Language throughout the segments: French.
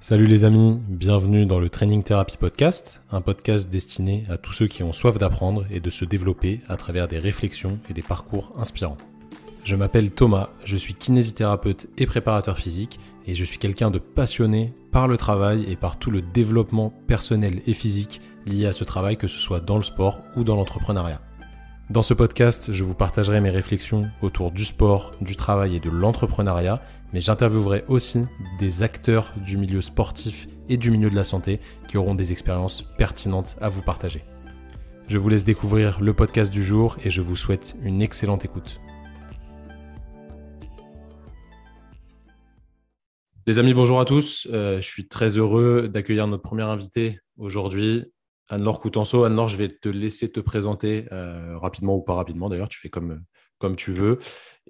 Salut les amis, bienvenue dans le Training Therapy Podcast, un podcast destiné à tous ceux qui ont soif d'apprendre et de se développer à travers des réflexions et des parcours inspirants. Je m'appelle Thomas, je suis kinésithérapeute et préparateur physique et je suis quelqu'un de passionné par le travail et par tout le développement personnel et physique lié à ce travail, que ce soit dans le sport ou dans l'entrepreneuriat. Dans ce podcast, je vous partagerai mes réflexions autour du sport, du travail et de l'entrepreneuriat, mais j'interviewerai aussi des acteurs du milieu sportif et du milieu de la santé qui auront des expériences pertinentes à vous partager. Je vous laisse découvrir le podcast du jour et je vous souhaite une excellente écoute. Les amis, bonjour à tous. Je suis très heureux d'accueillir notre première invitée aujourd'hui, Anne-Laure Coutanceau. Anne-Laure, je vais te laisser te présenter rapidement ou pas rapidement. D'ailleurs, tu fais comme tu veux.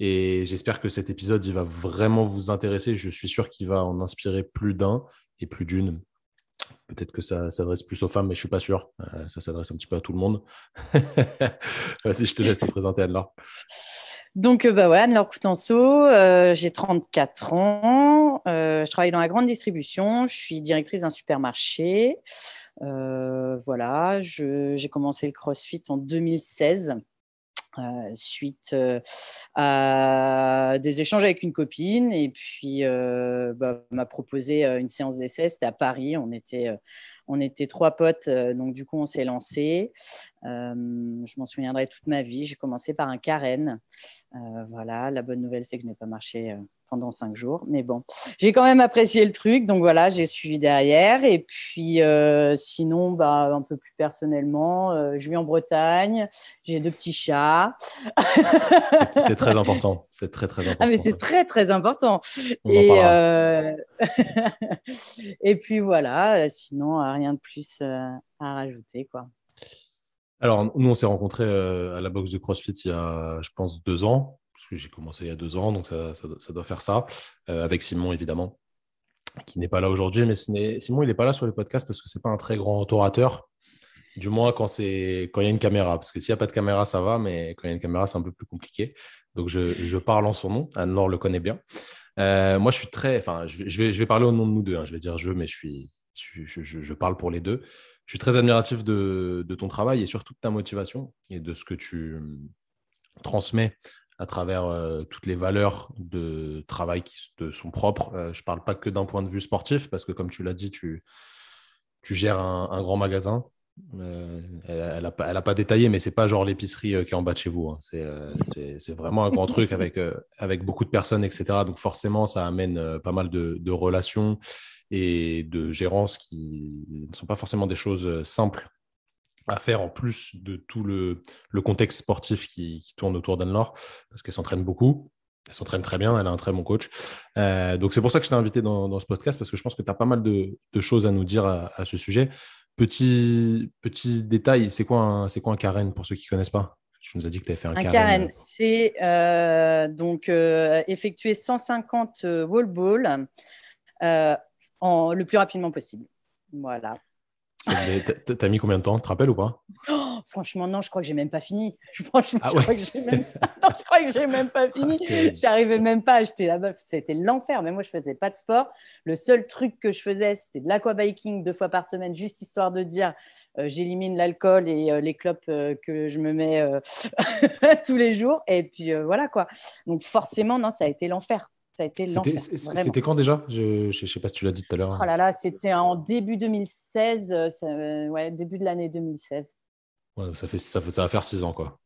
Et j'espère que cet épisode, il va vraiment vous intéresser. Je suis sûr qu'il va en inspirer plus d'un et plus d'une. Peut-être que ça s'adresse plus aux femmes, mais je ne suis pas sûr. Ça s'adresse un petit peu à tout le monde. Vas-y, je te laisse te présenter, Anne-Laure. Donc, Anne-Laure Coutanceau, j'ai 34 ans. Je travaille dans la grande distribution. Je suis directrice d'un supermarché. J'ai commencé le CrossFit en 2016. Suite à des échanges avec une copine, et puis m'a proposé une séance d'essai. C'était à Paris, on était trois potes, donc du coup on s'est lancé. Je m'en souviendrai toute ma vie. J'ai commencé par un carène. La bonne nouvelle, c'est que je n'ai pas marché pendant 5 jours, mais bon, j'ai quand même apprécié le truc, donc voilà, j'ai suivi derrière. Et puis sinon, un peu plus personnellement, je vis en Bretagne, j'ai 2 petits chats. C'est très important, c'est très très important. Ah, mais c'est très très important. On en Et parlera. et puis voilà, sinon rien de plus à rajouter, quoi. Alors, nous, on s'est rencontrés à la boxe de CrossFit il y a, je pense, 2 ans, parce que j'ai commencé il y a 2 ans, donc ça doit faire ça, avec Simon, évidemment, qui n'est pas là aujourd'hui. Mais Simon, il n'est pas là sur les podcasts parce que c'est pas un très grand orateur, du moins quand il y a une caméra. Parce que s'il n'y a pas de caméra, ça va, mais quand il y a une caméra, c'est un peu plus compliqué. Donc, je parle en son nom. Anne-Laure le connaît bien. Moi, je suis très... Enfin, je vais parler au nom de nous deux, hein. Je vais dire je, mais je parle pour les deux. Je suis très admiratif de ton travail et surtout de ta motivation et de ce que tu transmets à travers toutes les valeurs de travail qui te sont propres. Je ne parle pas que d'un point de vue sportif, parce que comme tu l'as dit, tu gères un grand magasin. Elle a pas détaillé, mais c'est pas genre l'épicerie qui est en bas de chez vous, hein. C'est vraiment un grand truc avec beaucoup de personnes, etc. Donc forcément, ça amène pas mal de relations et de gérance qui ne sont pas forcément des choses simples à faire, en plus de tout le contexte sportif qui tourne autour d'Anne-Laure, parce qu'elle s'entraîne beaucoup. Elle s'entraîne très bien, elle a un très bon coach. Donc, c'est pour ça que je t'ai invité dans ce podcast, parce que je pense que tu as pas mal de choses à nous dire à ce sujet. Petit détail, c'est quoi un carène pour ceux qui ne connaissent pas? Tu nous as dit que tu avais fait un Un carène. carène, c'est effectuer 150 wall balls le plus rapidement possible. Voilà. T'as mis combien de temps? Tu te rappelles ou pas? Oh, franchement, non, je crois que j'ai même pas fini. Franchement, Ah je ouais. crois que j'ai même... non, je crois que j'ai même pas Ah, fini. terrible. J'arrivais même pas à acheter la meuf. C'était l'enfer. Mais moi, je faisais pas de sport. Le seul truc que je faisais, c'était de l'aquabiking 2 fois par semaine, juste histoire de dire j'élimine l'alcool et les clopes que je me mets tous les jours. Et puis voilà quoi. Donc forcément, non, ça a été l'enfer. Ça a été l'enfer, vraiment. C'était quand déjà? Je sais pas si tu l'as dit tout à l'heure. Oh là là, c'était en début 2016, ouais, début de l'année 2016. Ouais, ça va faire 6 ans, quoi.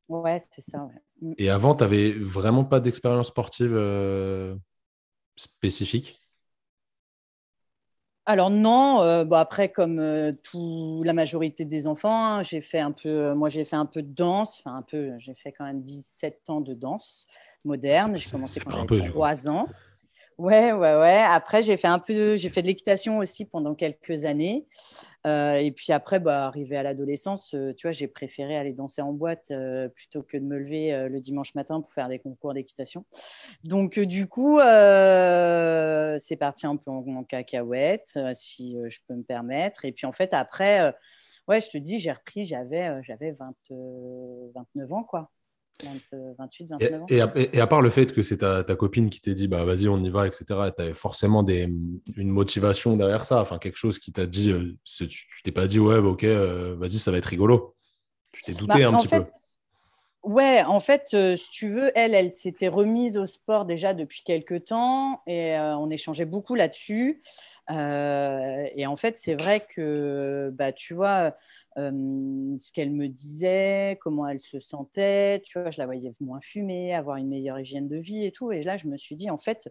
Ouais, c'est ça. Ouais. Et avant, tu n'avais vraiment pas d'expérience sportive spécifique? Alors non, après comme la majorité des enfants, hein, j'ai fait un peu de danse, enfin un peu, j'ai fait quand même 17 ans de danse Ah, moderne. J'ai commencé c'est quand pas un j'avais peu, du coup. 3 ans. Ouais, ouais, ouais. Après, j'ai fait de l'équitation aussi pendant quelques années. Et puis après, arrivé à l'adolescence, tu vois, j'ai préféré aller danser en boîte plutôt que de me lever le dimanche matin pour faire des concours d'équitation. Donc, du coup, c'est parti un peu en cacahuète, si je peux me permettre. Et puis, en fait, après, ouais, je te dis, j'ai repris, j'avais 29 ans, quoi. 28, Et, 29 ans. et, à, et à part le fait que c'est ta copine qui t'ait dit, bah, vas-y, on y va, etc., tu avais forcément une motivation derrière ça, enfin, quelque chose qui t'a dit, tu t'es pas dit, ouais, bah, ok, vas-y, ça va être rigolo. Tu t'es douté un En petit peu. fait, ouais, en fait, si tu veux, elle s'était remise au sport déjà depuis quelques temps et on échangeait beaucoup là-dessus. Et en fait, c'est vrai que, bah, tu vois, ce qu'elle me disait, comment elle se sentait, tu vois, je la voyais moins fumer, avoir une meilleure hygiène de vie et tout. Et là, je me suis dit, en fait,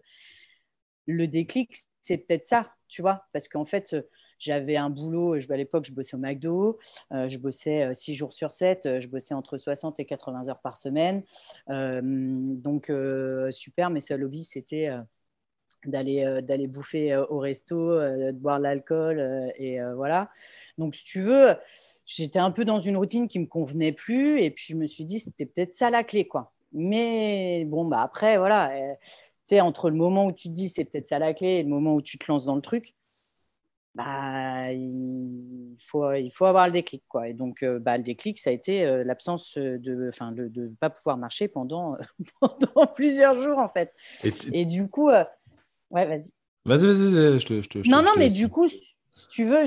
le déclic, c'est peut-être ça, tu vois, parce qu'en fait, j'avais un boulot, à l'époque, je bossais au McDo, je bossais 6 jours sur 7, je bossais entre 60 et 80 heures par semaine. Donc, super, mes seuls hobbies, c'était d'aller bouffer au resto, de boire l'alcool, et voilà. Donc, si tu veux, j'étais un peu dans une routine qui ne me convenait plus, et puis je me suis dit, c'était peut-être ça la clé, quoi. Mais bon, bah après, voilà, tu sais, entre le moment où tu te dis c'est peut-être ça la clé et le moment où tu te lances dans le truc, bah, il faut avoir le déclic, quoi. Et donc, bah, le déclic, ça a été l'absence enfin, de ne pas pouvoir marcher pendant, pendant plusieurs jours, en fait. Et Et du coup, ouais, vas-y. vas-y, Non, non, je te mais laisse. du coup, si tu veux,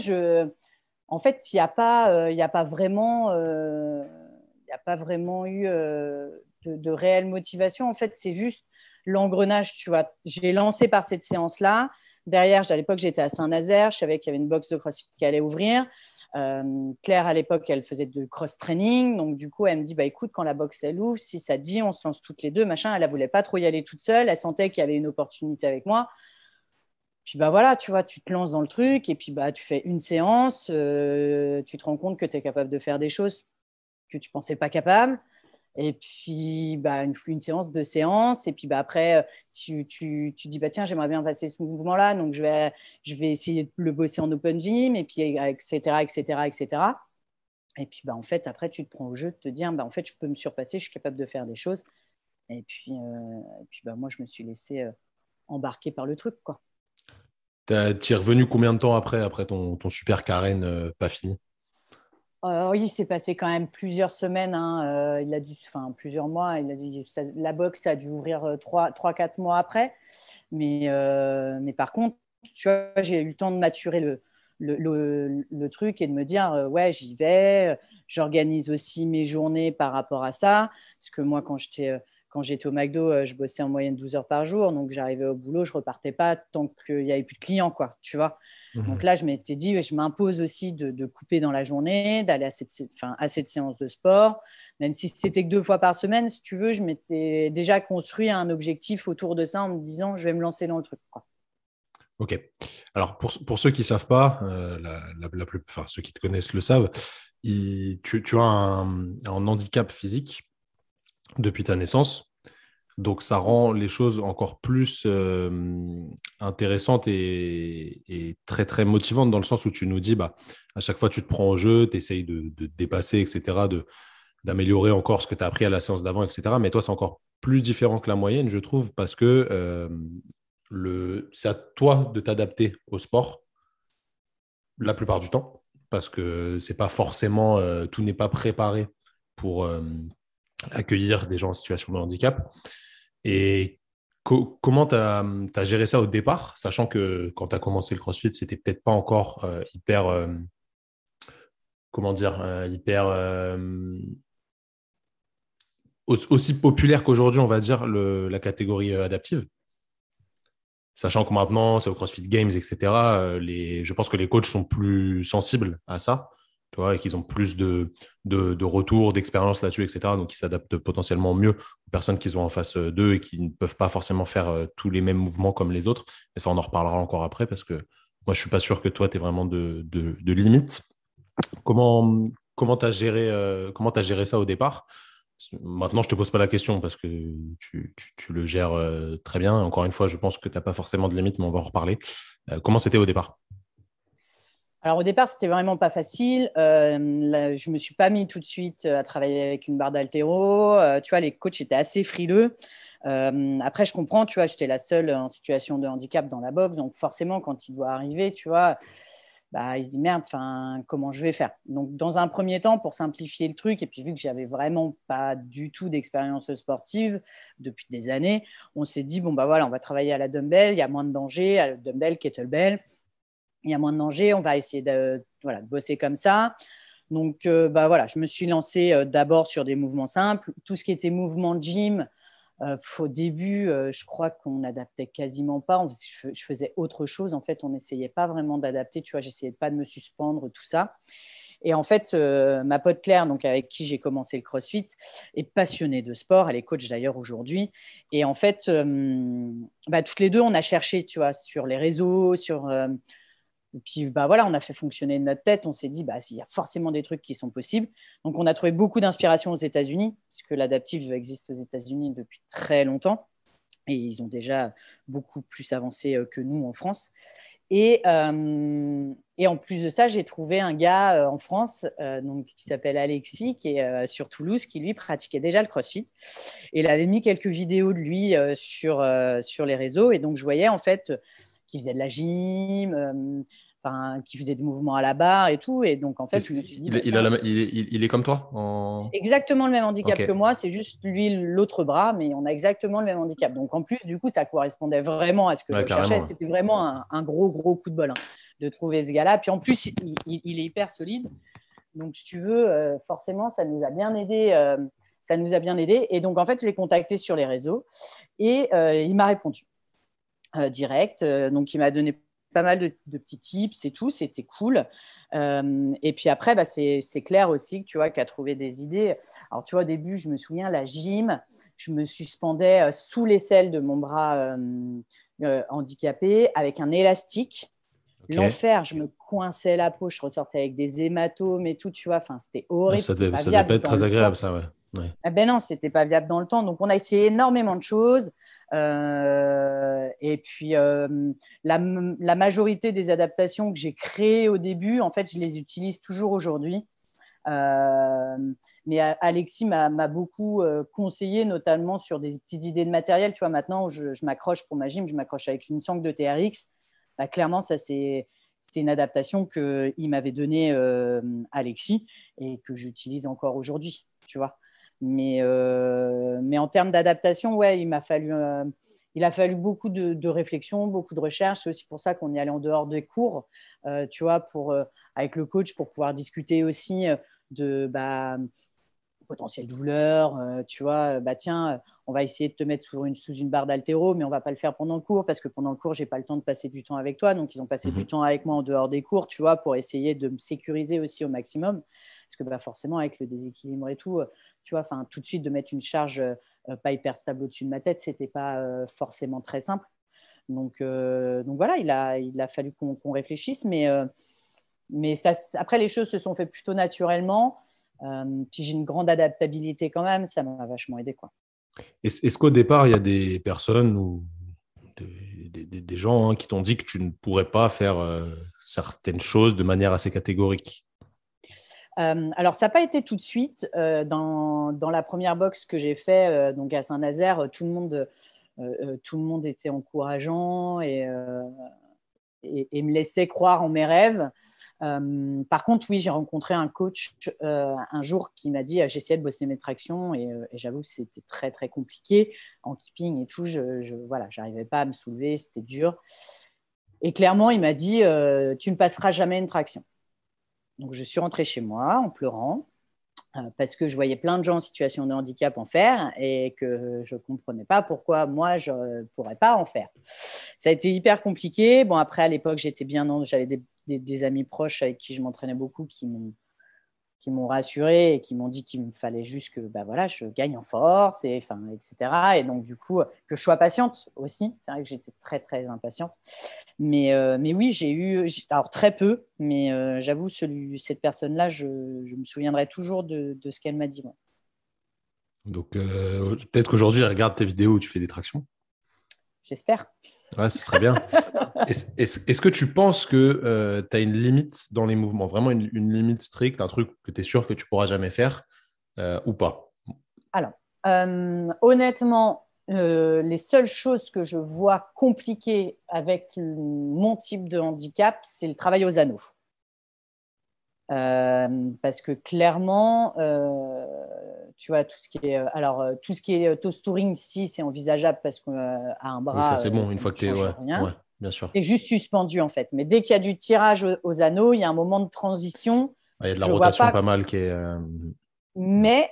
en fait, il y a pas vraiment, il y a pas vraiment eu de réelle motivation. En fait, c'est juste l'engrenage, tu vois. J'ai lancé par cette séance-là. Derrière, à l'époque, j'étais à Saint-Nazaire. Je savais qu'il y avait une box de CrossFit qui allait ouvrir. Claire, à l'époque, elle faisait de cross-training. Donc, du coup, elle me dit, bah, écoute, quand la box, elle ouvre, si ça te dit, on se lance toutes les deux, machin. Elle ne voulait pas trop y aller toute seule. Elle sentait qu'il y avait une opportunité avec moi. Puis bah voilà, tu vois, tu te lances dans le truc et puis bah tu fais une séance, tu te rends compte que tu es capable de faire des choses que tu pensais pas capable. Et puis bah une séance, deux séances, et puis bah après tu dis bah tiens, j'aimerais bien passer ce mouvement-là, donc je vais essayer de le bosser en open gym, et puis etc etc etc. Et puis bah en fait après tu te prends au jeu de te dire bah en fait je peux me surpasser, je suis capable de faire des choses. Et puis bah moi je me suis laissé embarquer par le truc, quoi. T'y es revenu combien de temps après ton super carène pas fini? Oui, il s'est passé quand même plusieurs semaines, hein. Enfin plusieurs mois. La boxe, ça a dû ouvrir 4 mois après. Mais par contre, tu vois, j'ai eu le temps de maturer le truc et de me dire, ouais, j'y vais. J'organise aussi mes journées par rapport à ça. Parce que moi, quand j'étais au McDo, je bossais en moyenne 12 heures par jour. Donc, j'arrivais au boulot, je repartais pas tant qu'il n'y avait plus de clients, quoi, tu vois. Donc Mhm. là, je m'étais dit, je m'impose aussi de couper dans la journée, d'aller à cette séance de sport, même si c'était que 2 fois par semaine, si tu veux, je m'étais déjà construit un objectif autour de ça en me disant, je vais me lancer dans le truc, quoi. Ok. Alors, pour ceux qui ne savent pas, enfin, ceux qui te connaissent le savent, tu as un handicap physique depuis ta naissance. Donc, ça rend les choses encore plus intéressantes et très, très motivantes dans le sens où tu nous dis, bah, à chaque fois, tu te prends au jeu, tu essayes de te dépasser, etc., d'améliorer encore ce que tu as appris à la séance d'avant, etc. Mais toi, c'est encore plus différent que la moyenne, je trouve, parce que c'est à toi de t'adapter au sport la plupart du temps, parce que c'est pas forcément, tout n'est pas préparé pour accueillir des gens en situation de handicap. Et comment tu as géré ça au départ, sachant que quand tu as commencé le CrossFit, c'était peut-être pas encore hyper, comment dire, hyper aussi populaire qu'aujourd'hui, on va dire, la catégorie adaptive. Sachant que maintenant, c'est au CrossFit Games, etc. Je pense que les coachs sont plus sensibles à ça, tu vois, et qu'ils ont plus de retours, d'expérience là-dessus, etc. Donc, ils s'adaptent potentiellement mieux aux personnes qu'ils ont en face d'eux et qui ne peuvent pas forcément faire tous les mêmes mouvements comme les autres. Et ça, on en reparlera encore après parce que moi, je ne suis pas sûr que toi, tu es vraiment de limites. Comment comment tu as géré ça au départ? Maintenant, je ne te pose pas la question parce que tu le gères très bien. Encore une fois, je pense que tu n'as pas forcément de limite, mais on va en reparler. Comment c'était au départ? Alors au départ, c'était vraiment pas facile. Là, je me suis pas mis tout de suite à travailler avec une barre d'haltéro. Tu vois, les coachs étaient assez frileux. Après, je comprends, tu vois, j'étais la seule en situation de handicap dans la boxe, donc forcément, quand il doit arriver, tu vois, bah, il se dit merde, comment je vais faire? Donc, dans un premier temps, pour simplifier le truc, et puis vu que j'avais vraiment pas du tout d'expérience sportive depuis des années, on s'est dit bon, bah voilà, on va travailler à la dumbbell, il y a moins de danger, à la dumbbell, kettlebell, il y a moins de danger, on va essayer de bosser comme ça. Donc, bah voilà, je me suis lancée d'abord sur des mouvements simples. Tout ce qui était mouvement gym, au début, je crois qu'on n'adaptait quasiment pas. Je faisais autre chose. En fait, on n'essayait pas vraiment d'adapter. Tu vois, j'essayais pas de me suspendre, tout ça. Et en fait, ma pote Claire, donc avec qui j'ai commencé le CrossFit, est passionnée de sport. Elle est coach d'ailleurs aujourd'hui. Et en fait, toutes les deux, on a cherché, tu vois, sur les réseaux, et puis, bah voilà, on a fait fonctionner notre tête. On s'est dit, bah, il y a forcément des trucs qui sont possibles. Donc, on a trouvé beaucoup d'inspiration aux États-Unis, puisque l'adaptive existe aux États-Unis depuis très longtemps. Et ils ont déjà beaucoup plus avancé que nous en France. Et en plus de ça, j'ai trouvé un gars en France qui s'appelle Alexis, qui est sur Toulouse, qui lui pratiquait déjà le CrossFit. Et il avait mis quelques vidéos de lui sur les réseaux. Et donc, je voyais en fait qu'il faisait de la gym, qui faisait des mouvements à la barre et tout. Et donc, en fait, je me suis dit, il est comme toi exactement le même handicap Ok. que moi, c'est juste lui l'autre bras, mais on a exactement le même handicap. Donc en plus, du coup, ça correspondait vraiment à ce que je Ouais, recherchais. carrément. C'était vraiment un gros, gros coup de bol de trouver ce gars-là. Puis en plus, il est hyper solide. Donc si tu veux, forcément, ça nous a bien aidé. Ça nous a bien aidé. Et donc en fait, je l'ai contacté sur les réseaux et il m'a répondu direct. Donc il m'a donné pas mal de petits tips et tout. C'était cool. Et puis après, c'est Claire aussi, tu vois, qui a trouvé des idées. Alors, tu vois, au début, je me souviens, la gym, je me suspendais sous l'aisselle de mon bras handicapé avec un élastique. Ok. L'enfer, je me coinçais la peau, je ressortais avec des hématomes et tout, tu vois. C'était Ah, horrible, c'était pas ça devait pas viable être dans très le agréable, temps. ça, ouais. Ouais. Eh ben non, c'était pas viable dans le temps. Donc, on a essayé énormément de choses. Et puis, la majorité des adaptations que j'ai créées au début, en fait, je les utilise toujours aujourd'hui. Euh, mais Alexis m'a beaucoup conseillé, notamment sur des petites idées de matériel. Tu vois, maintenant, je m'accroche pour ma gym, je m'accroche avec une sangle de TRX. Bah, clairement, ça, c'est une adaptation qu'il m'avait donnée Alexis et que j'utilise encore aujourd'hui, tu vois. Mais en termes d'adaptation, ouais, il a fallu beaucoup de réflexion, beaucoup de recherche. C'est aussi pour ça qu'on est allé en dehors des cours, tu vois, avec le coach pour pouvoir discuter aussi de potentielle douleur, tu vois, tiens, on va essayer de te mettre sous une barre d'haltéro, mais on va pas le faire pendant le cours parce que pendant le cours, j'ai pas le temps de passer du temps avec toi. Donc, ils ont passé du Mhm. temps avec moi en dehors des cours, tu vois, pour essayer de me sécuriser aussi au maximum. Parce que forcément, avec le déséquilibre et tout, tu vois, tout de suite, de mettre une charge pas hyper stable au-dessus de ma tête, c'était pas forcément très simple. Donc voilà, il a fallu qu'on réfléchisse, mais ça, après, les choses se sont faites plutôt naturellement. Puis j'ai une grande adaptabilité quand même, ça m'a vachement aidé, quoi. Est-ce qu'au départ, il y a des personnes ou des gens qui t'ont dit que tu ne pourrais pas faire certaines choses de manière assez catégorique? Alors, ça n'a pas été tout de suite. Dans la première box que j'ai fait, donc à Saint-Nazaire, tout le monde était encourageant et me laissait croire en mes rêves. Par contre, oui, j'ai rencontré un coach un jour qui m'a dit j'essayais de bosser mes tractions et j'avoue que c'était très très compliqué en keeping et tout. Voilà, j'arrivais pas à me soulever, c'était dur. Et clairement, il m'a dit tu ne passeras jamais une traction. Donc, je suis rentrée chez moi en pleurant parce que je voyais plein de gens en situation de handicap en faire et que je ne comprenais pas pourquoi moi, je ne pourrais pas en faire. Ça a été hyper compliqué. Bon, après, à l'époque, j'avais des amis proches avec qui je m'entraînais beaucoup qui m'ont rassuré et qui m'ont dit qu'il me fallait juste que voilà, je gagne en force, etc. Et donc, du coup, que je sois patiente aussi. C'est vrai que j'étais très, très impatiente. Mais oui, alors très peu, mais j'avoue, cette personne-là, je me souviendrai toujours de ce qu'elle m'a dit. Ouais. Donc, peut-être qu'aujourd'hui, elle regarde tes vidéos où tu fais des tractions. J'espère. Ouais, ce serait bien. Est-ce que tu penses que tu as une limite dans les mouvements, vraiment une limite stricte, un truc que tu es sûr que tu pourras jamais faire ou pas? Alors, honnêtement, les seules choses que je vois compliquées avec mon type de handicap, c'est le travail aux anneaux. Parce que clairement, tu vois, tout ce qui est toast touring, si c'est envisageable parce qu'à un Oui, ça bras, c'est bon, une ça fois ne que t'es. change Ouais, rien. ouais, bien sûr. C'est juste suspendu en fait. Mais dès qu'il y a du tirage aux anneaux, il y a un moment de transition. Ah, il y a de la Je vois rotation pas. pas mal qui est. Mais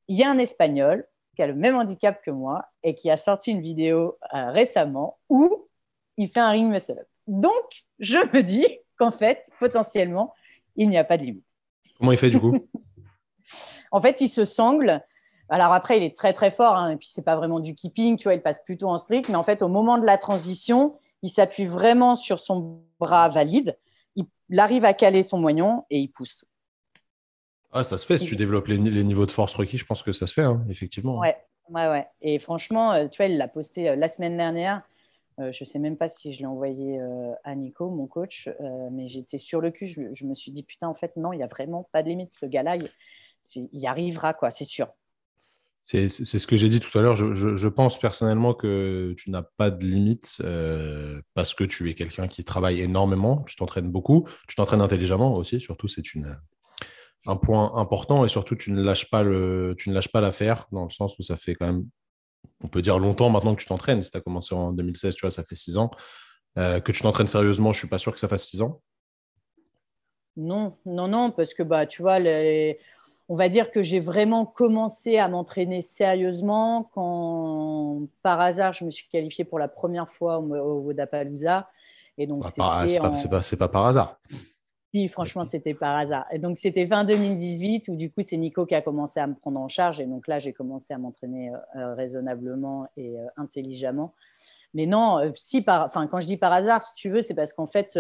il y a un Espagnol qui a le même handicap que moi et qui a sorti une vidéo récemment où il fait un ring muscle up. Donc, je me dis qu'en fait, potentiellement, il n'y a pas de limite. Comment il fait du coup? En fait, il se sangle. Alors après, il est très très fort, hein, et puis c'est pas vraiment du keeping, tu vois, il passe plutôt en strict, mais en fait, au moment de la transition, il s'appuie vraiment sur son bras valide, il arrive à caler son moignon et il pousse. Ah, ça se fait. Si tu Il- développes les niveaux de force requis, je pense que ça se fait, hein, effectivement. Ouais, ouais, ouais. Et franchement, tu vois, il l'a posté la semaine dernière. Je sais même pas si je l'ai envoyé à Nico, mon coach, mais j'étais sur le cul. Je me suis dit, putain, en fait, non, il n'y a vraiment pas de limite. Ce gars-là, il y arrivera, quoi, c'est sûr. C'est ce que j'ai dit tout à l'heure. Je pense personnellement que tu n'as pas de limite parce que tu es quelqu'un qui travaille énormément, tu t'entraînes beaucoup, tu t'entraînes intelligemment aussi, surtout c'est un point important et surtout tu ne lâches pas l'affaire dans le sens où ça fait quand même, on peut dire longtemps maintenant que tu t'entraînes. Si tu as commencé en 2016, tu vois, ça fait 6 ans. Que tu t'entraînes sérieusement, je suis pas sûr que ça fasse 6 ans. Non, non, non, parce que bah, tu vois, on va dire que j'ai vraiment commencé à m'entraîner sérieusement quand, par hasard, je me suis qualifiée pour la première fois au Wodapalooza. Et donc, Bah, c'était en. c'est pas par hasard. Si, franchement, c'était par hasard. Et donc, c'était fin 2018 où, du coup, c'est Nico qui a commencé à me prendre en charge. Et donc là, j'ai commencé à m'entraîner raisonnablement et intelligemment. Mais non, si enfin, quand je dis par hasard, si tu veux, c'est parce qu'en fait,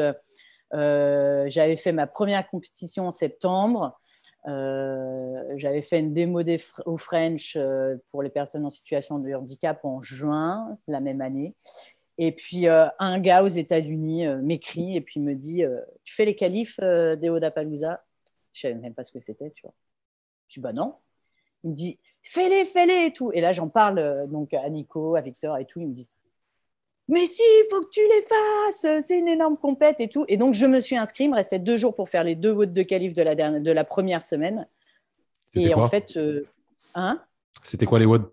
j'avais fait ma première compétition en septembre. J'avais fait une démo au French pour les personnes en situation de handicap en juin la même année. Et puis, un gars aux États-Unis m'écrit et puis me dit tu fais les qualifs des Wodapalooza. Je ne savais même pas ce que c'était, tu vois. Je dis bah non. Il me dit fais-les, fais-les et tout. Et là, j'en parle donc à Nico, à Victor et tout. Ils me disent mais si, il faut que tu les fasses, c'est une énorme compète et tout. Et donc, je me suis inscrit, il me restait 2 jours pour faire les 2 votes de qualif de la première semaine. C'était Et en quoi? fait, hein C'était quoi les WOD?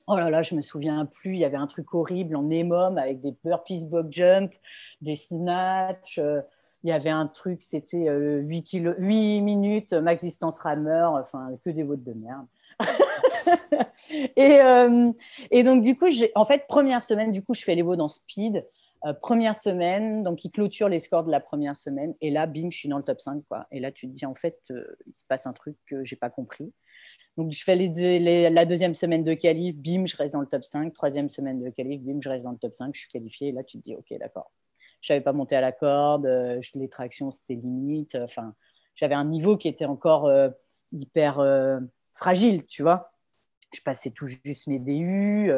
oh là là, je me souviens plus, il y avait un truc horrible en EMOM avec des burpees box jump, des snatchs, il y avait un truc, c'était 8 minutes, max distance rameur, enfin, que des votes de merde. et, euh, et donc, du coup, en fait, première semaine, du coup, je fais les votes en speed. Première semaine, donc ils clôturent les scores de la première semaine. Et là, bim, je suis dans le top 5, quoi. Et là, tu te dis, en fait, il se passe un truc que je n'ai pas compris. Donc, je fais la deuxième semaine de qualif, bim, je reste dans le top 5. Troisième semaine de qualif, bim, je reste dans le top 5. Je suis qualifié. Et là, tu te dis, OK, d'accord. Je ne savais pas monter à la corde. Les tractions, c'était limite. Enfin, j'avais un niveau qui était encore hyper fragile, tu vois. Je passais tout juste mes DU.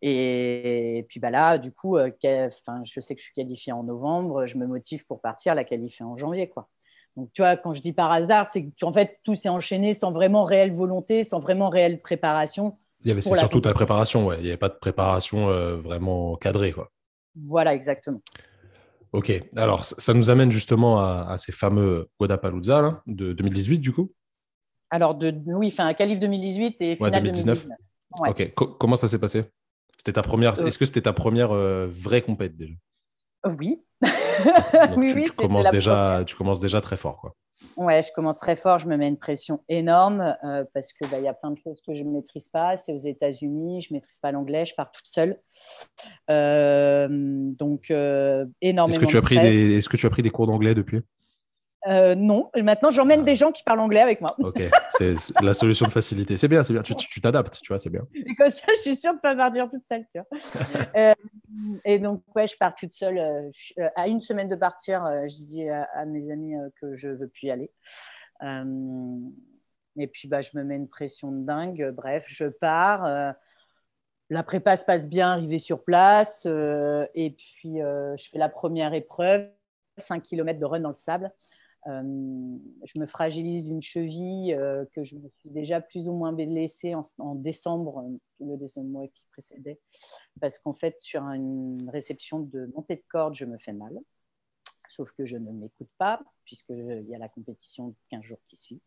Et puis bah là, du coup, je sais que je suis qualifiée en novembre. Je me motive pour partir, la qualifier en janvier, quoi. Donc, tu vois, quand je dis par hasard, c'est que en fait, tout s'est enchaîné sans vraiment réelle volonté, sans vraiment réelle préparation C'est pour la surtout ta compétition. préparation, ouais. Il n'y avait pas de préparation vraiment cadrée, quoi. Voilà, exactement. Ok, alors ça nous amène justement à ces fameux Wodapalooza là, de 2018 du coup. Alors, oui, enfin, un qualif 2018 et Ouais, finale 2019. 2019. Ouais. Ok, comment ça s'est passé? C'était ta première. Euh, Est-ce que c'était ta première vraie compète déjà? oui. Ok, donc Oui, oui, c'était tu commences déjà très fort, quoi. Ouais, je commence très fort, je me mets une pression énorme parce que y a plein de choses que je ne maîtrise pas. C'est aux États-Unis, je ne maîtrise pas l'anglais, je pars toute seule. Donc, énormément de stress. Est-ce que tu as pris des cours d'anglais depuis? Non, et maintenant j'emmène des Ah, gens qui parlent anglais avec moi. ok, c'est la solution de facilité. C'est bien, c'est bien. Tu t'adaptes, tu vois, c'est bien. Et comme ça, je suis sûre de ne pas partir toute seule. Tu vois. Euh, et donc, ouais, je pars toute seule. À une semaine de partir, je dis à mes amis que je ne veux plus y aller. Et puis, bah, je me mets une pression de dingue. Bref, je pars. La prépa se passe bien, arrivée sur place. Et puis, je fais la première épreuve, 5 km de run dans le sable. Je me fragilise une cheville que je me suis déjà plus ou moins blessée en décembre, le décembre qui précédait, parce qu'en fait, sur une réception de montée de corde, je me fais mal sauf que je ne m'écoute pas, puisqu'il y a la compétition de 15 jours qui suit.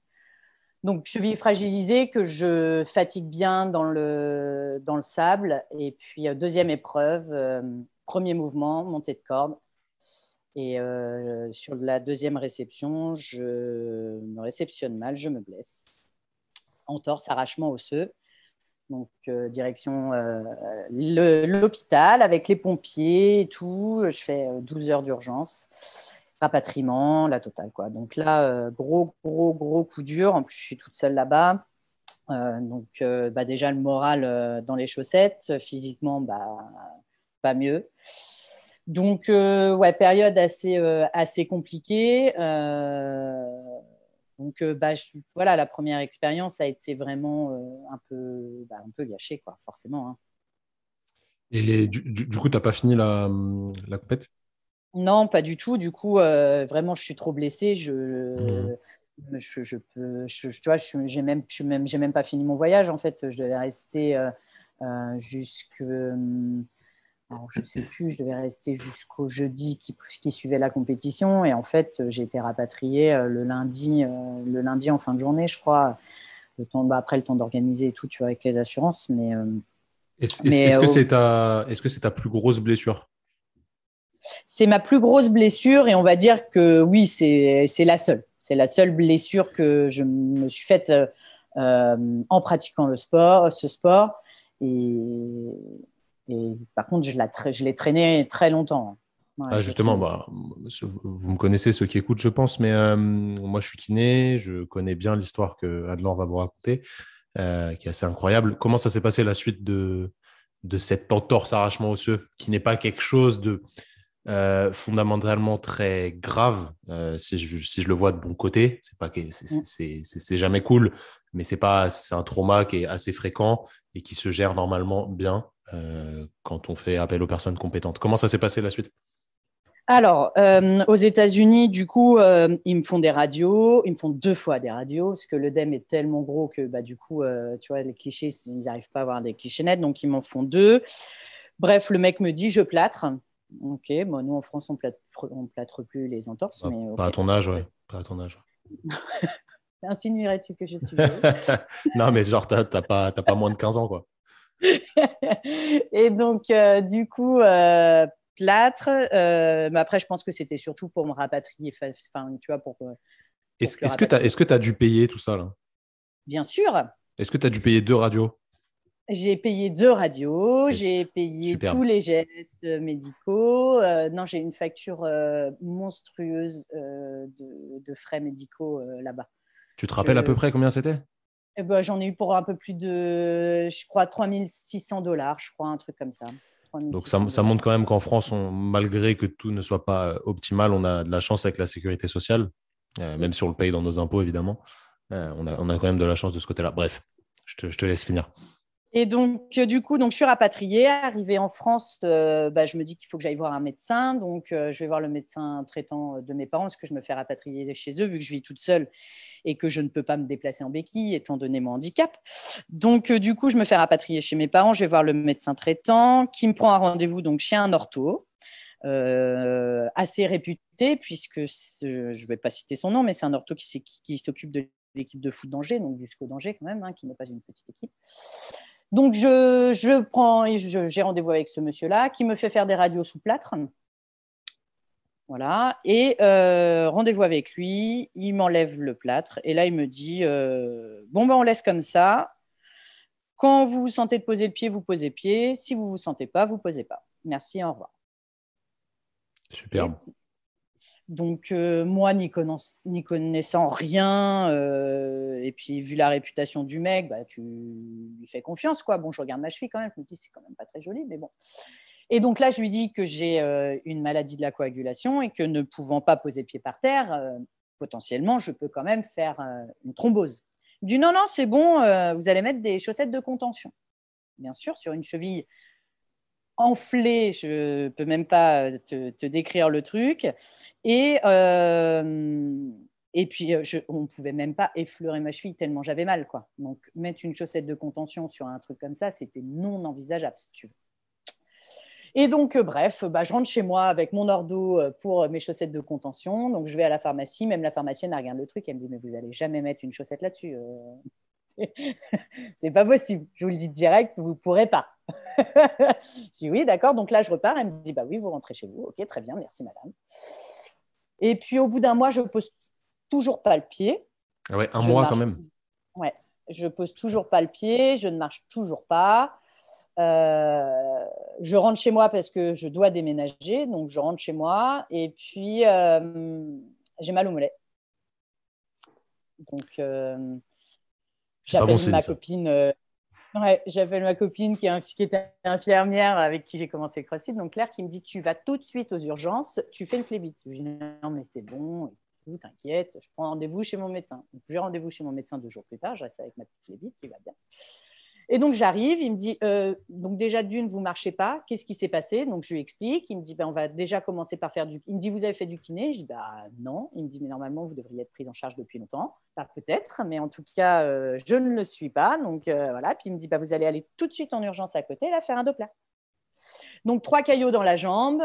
Donc, cheville fragilisée, que je fatigue bien dans le sable. Et puis, deuxième épreuve, premier mouvement, montée de corde. Et sur la deuxième réception, je me réceptionne mal, je me blesse. Entorse, arrachement osseux. Donc, direction l'hôpital avec les pompiers et tout. Je fais 12 heures d'urgence. Rapatriement, la totale, quoi. Donc là, gros coup dur. En plus, je suis toute seule là-bas. Donc, déjà, le moral dans les chaussettes. Physiquement, pas mieux. Donc, période assez compliquée. Donc, voilà, la première expérience a été vraiment un peu gâchée, quoi, forcément. Hein. Et du coup, tu n'as pas fini la compète? Non, pas du tout. Du coup, vraiment, je suis trop blessée. Mhm. Tu vois, j'ai même pas fini mon voyage. En fait, je devais rester jusque. Alors, je sais plus. Je devais rester jusqu'au jeudi qui suivait la compétition. Et en fait, j'ai été rapatriée le lundi en fin de journée, je crois. Après, le temps d'organiser et tout, tu vois, avec les assurances. Est-ce que c'est ta plus grosse blessure? C'est ma plus grosse blessure et on va dire que oui, c'est la seule. C'est la seule blessure que je me suis faite en pratiquant ce sport. Et, et par contre, je l'ai traîné très longtemps. Ouais, Ah, je l'ai justement, traîné. vous me connaissez, ceux qui écoutent, je pense, mais moi, je suis kiné, je connais bien l'histoire que Adlan va vous raconter, qui est assez incroyable. Comment ça s'est passé la suite de cette entorse arrachement osseux, qui n'est pas quelque chose de fondamentalement très grave, si je le vois de bon côté. C'est pas que c'est jamais cool, mais c'est un trauma qui est assez fréquent et qui se gère normalement bien quand on fait appel aux personnes compétentes. Comment ça s'est passé la suite? Alors, aux États-Unis, du coup, ils me font des radios. Ils me font 2 fois des radios parce que l'œdème est tellement gros que, du coup, tu vois, les clichés, ils n'arrivent pas à avoir des clichés nets. Donc, ils m'en font 2. Bref, le mec me dit, je plâtre. Ok, bon, nous, en France, on plâtre plus les entorses, mais Pas à ok. ton âge, ouais. Pas à ton âge. Insinuerais-tu que je suis vieille? Non, mais genre, t'as pas moins de 15 ans, quoi. Et donc, du coup, plâtre. Mais après, je pense que c'était surtout pour me rapatrier, enfin, tu vois, pour que le rapatriement. Est-ce que t'as dû payer tout ça, là? Bien sûr, Est-ce que t'as dû payer 2 radios? j'ai payé 2 radios, Yes. j'ai payé tous Superbe. les gestes médicaux. Non, j'ai une facture monstrueuse de frais médicaux là-bas. Tu te rappelles à peu Je, près combien c'était? j'en ai eu pour un peu plus de, je crois, $3 600, je crois, un truc comme ça. Trois mille Donc, six cents ça dollars. montre quand même qu'en France, malgré que tout ne soit pas optimal, on a de la chance avec la sécurité sociale, même si on le paye dans nos impôts, évidemment. On a quand même de la chance de ce côté-là. Bref, je te laisse finir. Et donc, du coup, je suis rapatriée. Arrivée en France, je me dis qu'il faut que j'aille voir un médecin. Donc, je vais voir le médecin traitant de mes parents parce que je me fais rapatrier chez eux vu que je vis toute seule et que je ne peux pas me déplacer en béquille étant donné mon handicap. Donc, du coup, je me fais rapatrier chez mes parents. Je vais voir le médecin traitant qui me prend un rendez-vous donc chez un ortho assez réputé puisque je ne vais pas citer son nom, mais c'est un ortho qui s'occupe de l'équipe de foot d'Angers, donc du SCO d'Angers quand même, hein, qui n'est pas une petite équipe. Donc, j'ai rendez-vous avec ce monsieur-là qui me fait faire des radios sous plâtre. Voilà. Et rendez-vous avec lui. Il m'enlève le plâtre. Et là, il me dit bon, on laisse comme ça. Quand vous vous sentez de poser le pied, vous posez pied. Si vous ne vous sentez pas, vous ne posez pas. Merci, au revoir. Superbe. Okay. Donc, moi, n'y connaissant rien, et puis vu la réputation du mec, tu lui fais confiance, quoi. Bon, je regarde ma cheville quand même, je me dis, c'est quand même pas très joli, mais bon. Et donc là, je lui dis que j'ai une maladie de la coagulation et que ne pouvant pas poser pied par terre, potentiellement, je peux quand même faire une thrombose. Il me dit, non, non, c'est bon, vous allez mettre des chaussettes de contention. Bien sûr, sur une cheville enflé, je ne peux même pas te décrire le truc. Et, et puis, on ne pouvait même pas effleurer ma cheville tellement j'avais mal, quoi. Donc, mettre une chaussette de contention sur un truc comme ça, c'était non envisageable, si tu veux. Et donc, bref, je rentre chez moi avec mon ordo pour mes chaussettes de contention. Donc, je vais à la pharmacie. Même la pharmacienne, elle regarde le truc. Elle me dit, mais vous n'allez jamais mettre une chaussette là-dessus. C'est pas possible. Je vous le dis direct, vous ne pourrez pas. Je dis, oui, d'accord. Donc là, je repars. Elle me dit, bah oui, vous rentrez chez vous. Ok, très bien, merci, madame. Et puis, au bout d'un mois, je ne pose toujours pas le pied. Ah ouais, un mois quand même. Ouais, je pose toujours pas le pied. Je ne marche toujours pas. Je rentre chez moi parce que je dois déménager, donc je rentre chez moi et puis j'ai mal au mollet. Donc j'appelle ma copine. J'appelle ma copine qui était infirmière avec qui j'ai commencé le CrossFit, donc Claire qui me dit tu vas tout de suite aux urgences, tu fais le phlébite. Je dis non mais c'est bon, t'inquiète, je prends rendez-vous chez mon médecin. Donc j'ai rendez-vous chez mon médecin 2 jours plus tard, je reste avec ma petite phlébite qui va bien. Et donc, j'arrive, il me dit, donc déjà d'une, vous ne marchez pas, qu'est-ce qui s'est passé? Donc, je lui explique, il me dit, on va déjà commencer par faire il me dit, vous avez fait du kiné? Je dis, non. Il me dit, mais normalement, vous devriez être prise en charge depuis longtemps. Peut-être, mais en tout cas, je ne le suis pas. Donc, voilà. Puis, il me dit, vous allez aller tout de suite en urgence à côté, là, faire un Doppler. Donc, 3 caillots dans la jambe,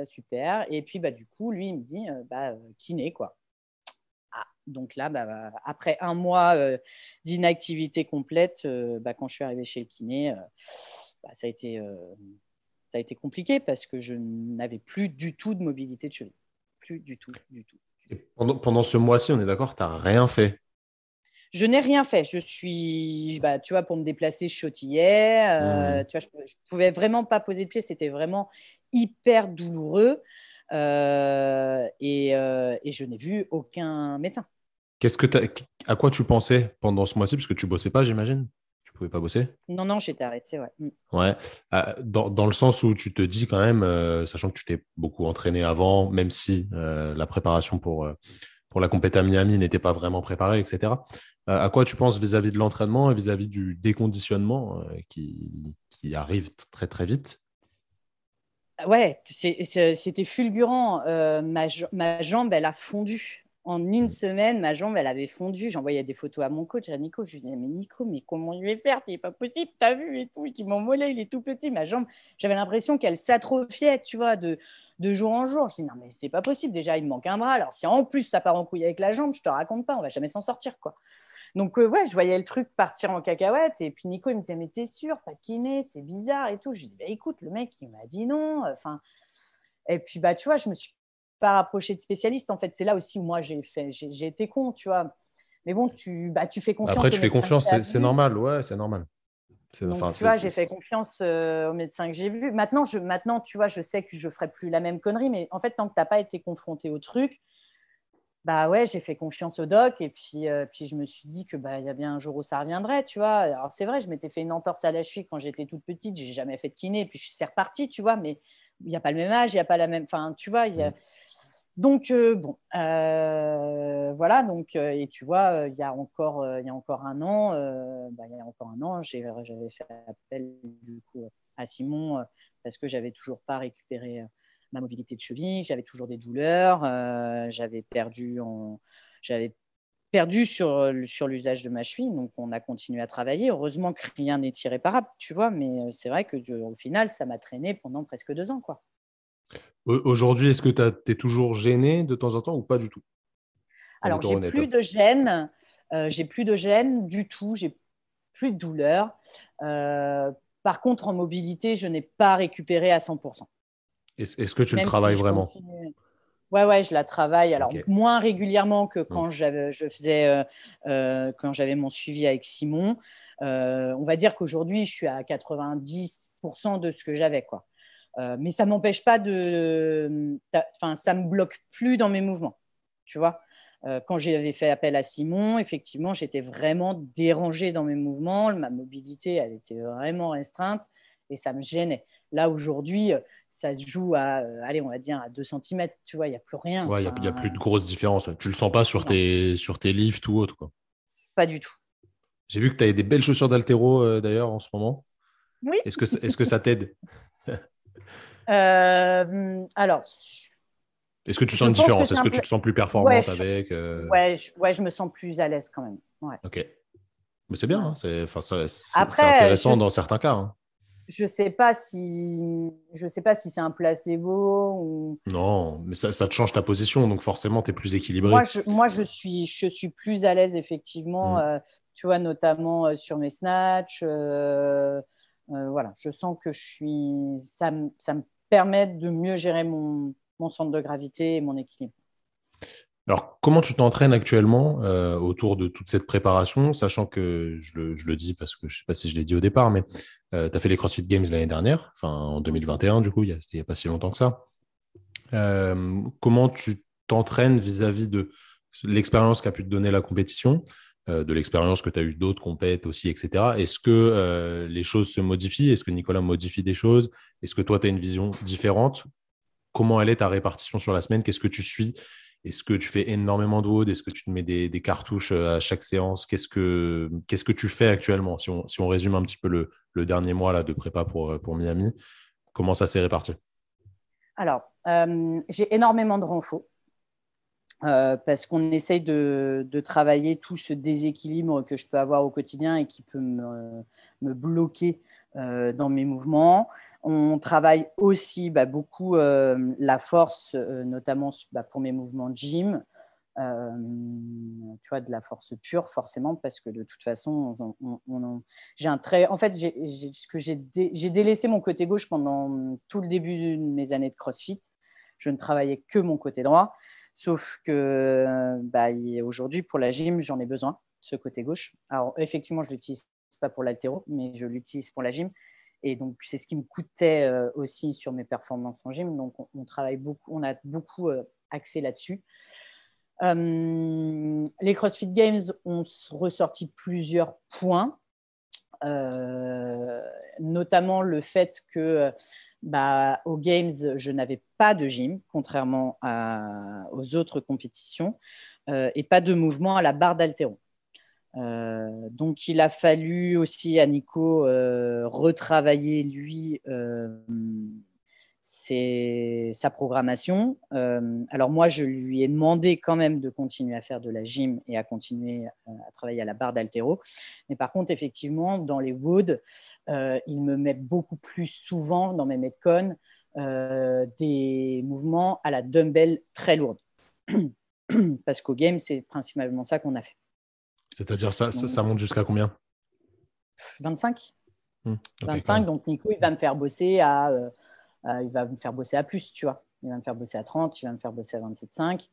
super. Et puis, du coup, lui, il me dit, kiné, quoi. Donc là, après un mois d'inactivité complète, quand je suis arrivée chez le kiné, ça a été compliqué parce que je n'avais plus du tout de mobilité de cheville. Plus du tout, du tout. Et pendant ce mois-ci, on est d'accord, tu n'as rien fait? Je n'ai rien fait. Je suis, tu vois, pour me déplacer, je sautillais. Tu vois, je ne pouvais vraiment pas poser le pied. C'était vraiment hyper douloureux. Et je n'ai vu aucun médecin. À quoi tu pensais pendant ce mois-ci? Parce que tu bossais pas, j'imagine. Tu pouvais pas bosser? Non, j'étais arrêtée, ouais. Ouais. Dans le sens où tu te dis quand même, sachant que tu t'es beaucoup entraîné avant, même si la préparation pour la compète à Miami n'était pas vraiment préparée, etc. À quoi tu penses vis-à-vis de l'entraînement et vis-à-vis du déconditionnement qui arrive très, très vite? Ouais, c'était fulgurant. Ma jambe, elle a fondu. En une semaine, ma jambe, elle avait fondu. J'envoyais des photos à mon coach, à Nico. Je lui disais, mais Nico, mais comment je vais faire? C'est pas possible, t'as vu et tout. Il dit, mon mollet, il est tout petit. Ma jambe, j'avais l'impression qu'elle s'atrophiait, tu vois, de jour en jour. Je dis, non, mais c'est pas possible. Déjà, il me manque un bras. Alors, si en plus, ça part en couille avec la jambe, je te raconte pas, on va jamais s'en sortir, quoi. Donc, je voyais le truc partir en cacahuète. Et puis, Nico, il me disait, mais t'es sûr, pas de kiné, c'est bizarre et tout. Je lui dis, écoute, le mec, il m'a dit non. Enfin, et puis, tu vois, je me suis pas rapprochée de spécialistes. En fait, c'est là aussi où moi, j'ai été con, tu vois. Mais bon, tu fais confiance. Après, tu fais confiance, c'est normal. Ouais, c'est normal. Donc, tu vois, j'ai fait confiance au médecin que j'ai vu. Maintenant, tu vois, je sais que je ne ferai plus la même connerie. Mais en fait, tant que tu n'as pas été confronté au truc, ouais, j'ai fait confiance au doc. Et puis je me suis dit que y a bien un jour où ça reviendrait, tu vois. Alors, c'est vrai, je m'étais fait une entorse à la cheville quand j'étais toute petite. Je n'ai jamais fait de kiné. Puis, c'est reparti, tu vois. Mais il n'y a pas le même âge, il n'y a pas la même… Enfin, tu vois, il y a… Donc, voilà. Donc, et tu vois, il y a encore un an, j'avais fait appel du coup, à Simon parce que j'avais toujours pas récupéré ma mobilité de cheville, j'avais toujours des douleurs, j'avais perdu sur l'usage de ma cheville, donc on a continué à travailler. Heureusement que rien n'est irréparable, tu vois, mais c'est vrai que au final, ça m'a traîné pendant presque 2 ans, quoi. Aujourd'hui, est-ce que tu es toujours gêné de temps en temps ou pas du tout? Alors, j'ai plus de gêne. J'ai plus de gêne du tout. J'ai plus de douleur. Par contre, en mobilité, je n'ai pas récupéré à 100%. Est-ce que tu le travailles vraiment? Ouais, je la travaille. Alors, Okay. moins régulièrement que quand quand j'avais mon suivi avec Simon. On va dire qu'aujourd'hui, je suis à 90% de ce que j'avais, quoi. Mais ça ne m'empêche pas ça ne me bloque plus dans mes mouvements, tu vois. Quand j'avais fait appel à Simon, effectivement, j'étais vraiment dérangée dans mes mouvements. Ma mobilité, elle était vraiment restreinte et ça me gênait. Là, aujourd'hui, ça se joue allez, on va dire à 2 cm, tu vois, il n'y a plus rien. Ouais, il n'y a plus de grosses différences. Tu ne le sens pas sur tes lifts ou autre, quoi. Pas du tout. J'ai vu que tu avais des belles chaussures d'haltéro d'ailleurs en ce moment. Oui. Est-ce que ça t'aide? Alors, est-ce que tu sens une différence? Est-ce que tu te sens plus performante avec ouais, je me sens plus à l'aise quand même. Ouais. Ok. Mais c'est bien, hein. C'est Après, intéressant dans certains cas. Hein. je sais pas si c'est un placebo ou Non, mais ça te change ta position, donc forcément, tu es plus moi, équilibré. je suis plus à l'aise, effectivement, Mm. tu vois, notamment sur mes snatchs. Voilà, je sens que ça me permet de mieux gérer mon centre de gravité et mon équilibre. Alors, comment tu t'entraînes actuellement autour de toute cette préparation, sachant que je le dis parce que je ne sais pas si je l'ai dit au départ, mais tu as fait les CrossFit Games l'année dernière, enfin en 2021, du coup, c'était il n'y a pas si longtemps que ça. Comment tu t'entraînes vis-à-vis de l'expérience qu'a pu te donner la compétition, de l'expérience que tu as eu d'autres compètes aussi, etc. Est-ce que les choses se modifient? Est-ce que Nicolas modifie des choses? Est-ce que toi, tu as une vision différente? Comment elle est ta répartition sur la semaine? Qu'est-ce que tu suis? Est-ce que tu fais énormément de WOD? Est-ce que tu te mets des cartouches à chaque séance? Qu'est-ce que tu fais actuellement? Si on résume un petit peu le dernier mois là, de prépa pour Miami, comment ça s'est réparti? Alors, j'ai énormément de renfos. Parce qu'on essaye de travailler tout ce déséquilibre que je peux avoir au quotidien et qui peut me bloquer dans mes mouvements. On travaille aussi beaucoup la force, notamment pour mes mouvements de gym. Tu vois, de la force pure, forcément, parce que de toute façon, j'ai un très. En fait, j'ai délaissé mon côté gauche pendant tout le début de mes années de CrossFit. Je ne travaillais que mon côté droit. Sauf que aujourd'hui, pour la gym, j'en ai besoin, ce côté gauche. Alors, effectivement, je ne l'utilise pas pour l'haltéro, mais je l'utilise pour la gym. Et donc, c'est ce qui me coûtait aussi sur mes performances en gym. Donc, on travaille beaucoup, on a beaucoup axé là-dessus. Les CrossFit Games ont ressorti plusieurs points, notamment le fait que aux Games, je n'avais pas de gym, contrairement aux autres compétitions, et pas de mouvement à la barre d'haltéro. Donc, il a fallu aussi à Nico retravailler, lui, sa programmation. Alors, moi, je lui ai demandé quand même de continuer à faire de la gym et à continuer à travailler à la barre d'haltéro. Mais par contre, effectivement, dans les WOD, il me met beaucoup plus souvent dans mes Metcon des mouvements à la dumbbell très lourde. Parce qu'au game, c'est principalement ça qu'on a fait. C'est-à-dire ça, ça, Donc, ça monte jusqu'à combien? 25. Ok, quand 25, même. donc Nico, il va me faire bosser il va me faire bosser à plus, tu vois. Il va me faire bosser à 30, il va me faire bosser à 27,5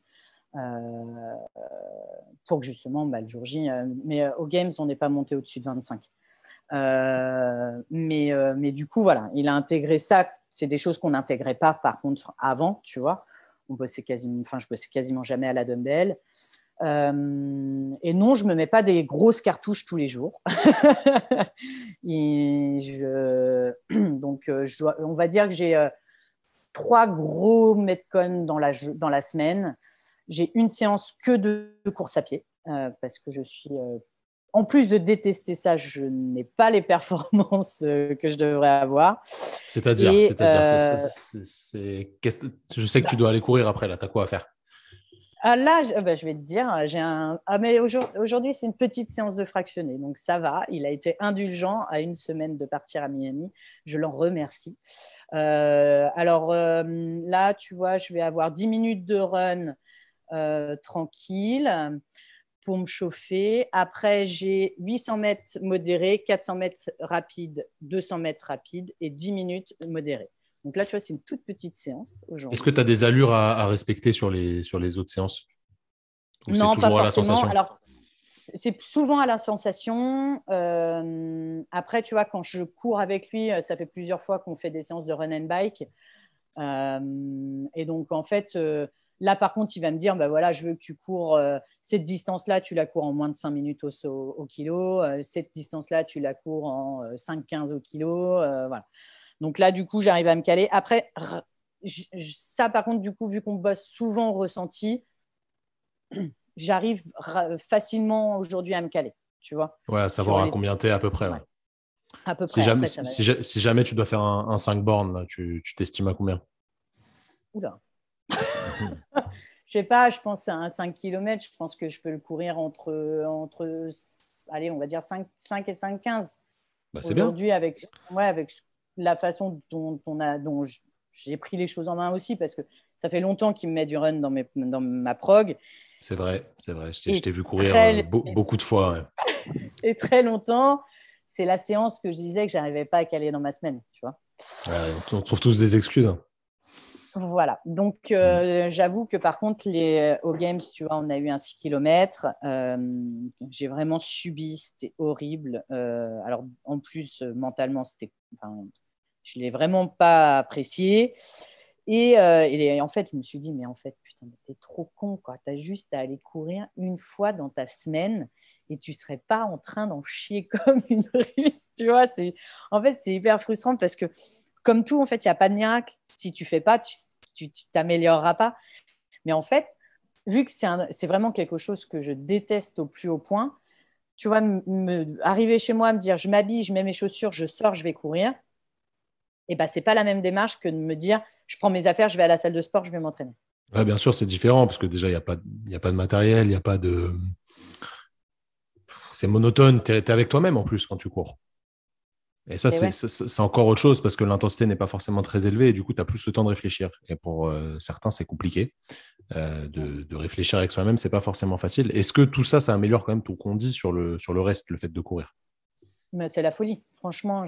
pour que justement, le jour J. Mais aux Games, on n'est pas monté au-dessus de 25. Mais du coup, voilà, il a intégré ça. C'est des choses qu'on n'intégrait pas, par contre, avant, tu vois. Je bossais quasiment jamais à la dumbbell. Et non, je ne me mets pas des grosses cartouches tous les jours. Donc, on va dire que j'ai 3 gros Metcon dans la semaine. J'ai une séance que de course à pied parce que je suis en plus de détester ça, je n'ai pas les performances que je devrais avoir. C'est-à-dire, Et c'est-à-dire, je sais que tu dois aller courir après, là, t'as quoi à faire? là, je vais te dire, mais aujourd'hui, c'est une petite séance de fractionné, donc ça va. Il a été indulgent à une semaine de partir à Miami. Je l'en remercie. Alors là, tu vois, je vais avoir 10 minutes de run tranquille pour me chauffer. Après, j'ai 800 mètres modérés, 400 mètres rapides, 200 mètres rapides et 10 minutes modérés. Donc là, tu vois, c'est une toute petite séance Est-ce que aujourd'hui. tu as des allures à respecter sur les autres séances? Ou c'est Non, pas toujours à la forcément. sensation? Alors, c'est souvent à la sensation. Après, tu vois, quand je cours avec lui, ça fait plusieurs fois qu'on fait des séances de run and bike. Et donc, en fait, là, par contre, il va me dire, voilà, je veux que tu cours cette distance-là, tu la cours en moins de 5 minutes au kilo. Cette distance-là, tu la cours en 5-15 au kilo. Voilà. Donc là, du coup, j'arrive à me caler. Après, ça, par contre, du coup, vu qu'on bosse souvent au ressenti, j'arrive facilement aujourd'hui à me caler, tu vois, Ouais, à sur savoir à les combien t'es à peu près. Ouais. ouais, à peu Si près. jamais, Après, ça va. si jamais tu dois faire un 5 bornes, là, tu t'estimes à combien? Oula. Je sais pas, je pense à un 5 km, je pense que je peux le courir entre allez, on va dire 5 et 5,15 Bah, c'est bien. aujourd'hui avec la façon dont j'ai pris les choses en main aussi, parce que ça fait longtemps qu'il me met du run dans ma prog. C'est vrai, c'est vrai. Je Et t'ai vu courir très, beaucoup de fois. Ouais. et très longtemps, c'est la séance que je disais que je n'arrivais pas à caler dans ma semaine, tu vois. Ouais, on trouve tous des excuses. Hein. Voilà. Donc, Mm. j'avoue que par contre, aux Games, tu vois, on a eu un 6 km. J'ai vraiment subi, c'était horrible. Alors, en plus, mentalement, je ne l'ai vraiment pas apprécié. Et en fait, je me suis dit, mais en fait, putain, t'es trop con, quoi. T'as juste à aller courir une fois dans ta semaine et tu serais pas en train d'en chier comme une russe, tu vois. En fait, c'est hyper frustrant parce que, comme tout, en fait, il n'y a pas de miracle. Si tu fais pas, tu t'amélioreras pas. Mais en fait, vu que c'est vraiment quelque chose que je déteste au plus haut point, tu vois, arriver chez moi, me dire, je m'habille, je mets mes chaussures, je sors, je vais courir, et ben, c'est pas la même démarche que de me dire, je prends mes affaires, je vais à la salle de sport, je vais m'entraîner. Ouais, bien sûr, c'est différent parce que déjà, il y a pas de matériel, il n'y a pas de. C'est monotone. Tu es avec toi-même en plus quand tu cours. Et ça, Et ouais. c'est encore autre chose parce que l'intensité n'est pas forcément très élevée et du coup, tu as plus le temps de réfléchir. Et pour certains, c'est compliqué. De réfléchir avec soi-même, c'est pas forcément facile. Est-ce que tout ça, ça améliore quand même tout qu'on dit sur le reste, le fait de courir? Mais c'est la folie. Franchement,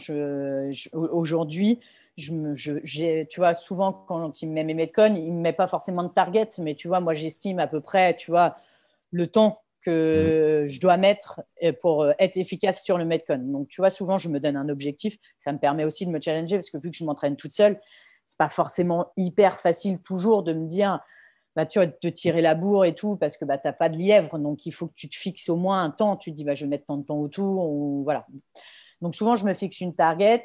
aujourd'hui, tu vois, souvent, quand il me met mes Metcon, il ne me met pas forcément de target, mais tu vois, moi, j'estime à peu près, tu vois, le temps Mm. que je dois mettre pour être efficace sur le Metcon. Donc, tu vois, souvent, je me donne un objectif. Ça me permet aussi de me challenger parce que vu que je m'entraîne toute seule, c'est pas forcément hyper facile toujours de me dire, bah, tu vas te tirer la bourre et tout parce que bah, tu n'as pas de lièvre. Donc, il faut que tu te fixes au moins un temps. Tu te dis, bah, je vais mettre tant de temps autour. Ou, voilà. Donc, souvent, je me fixe une target.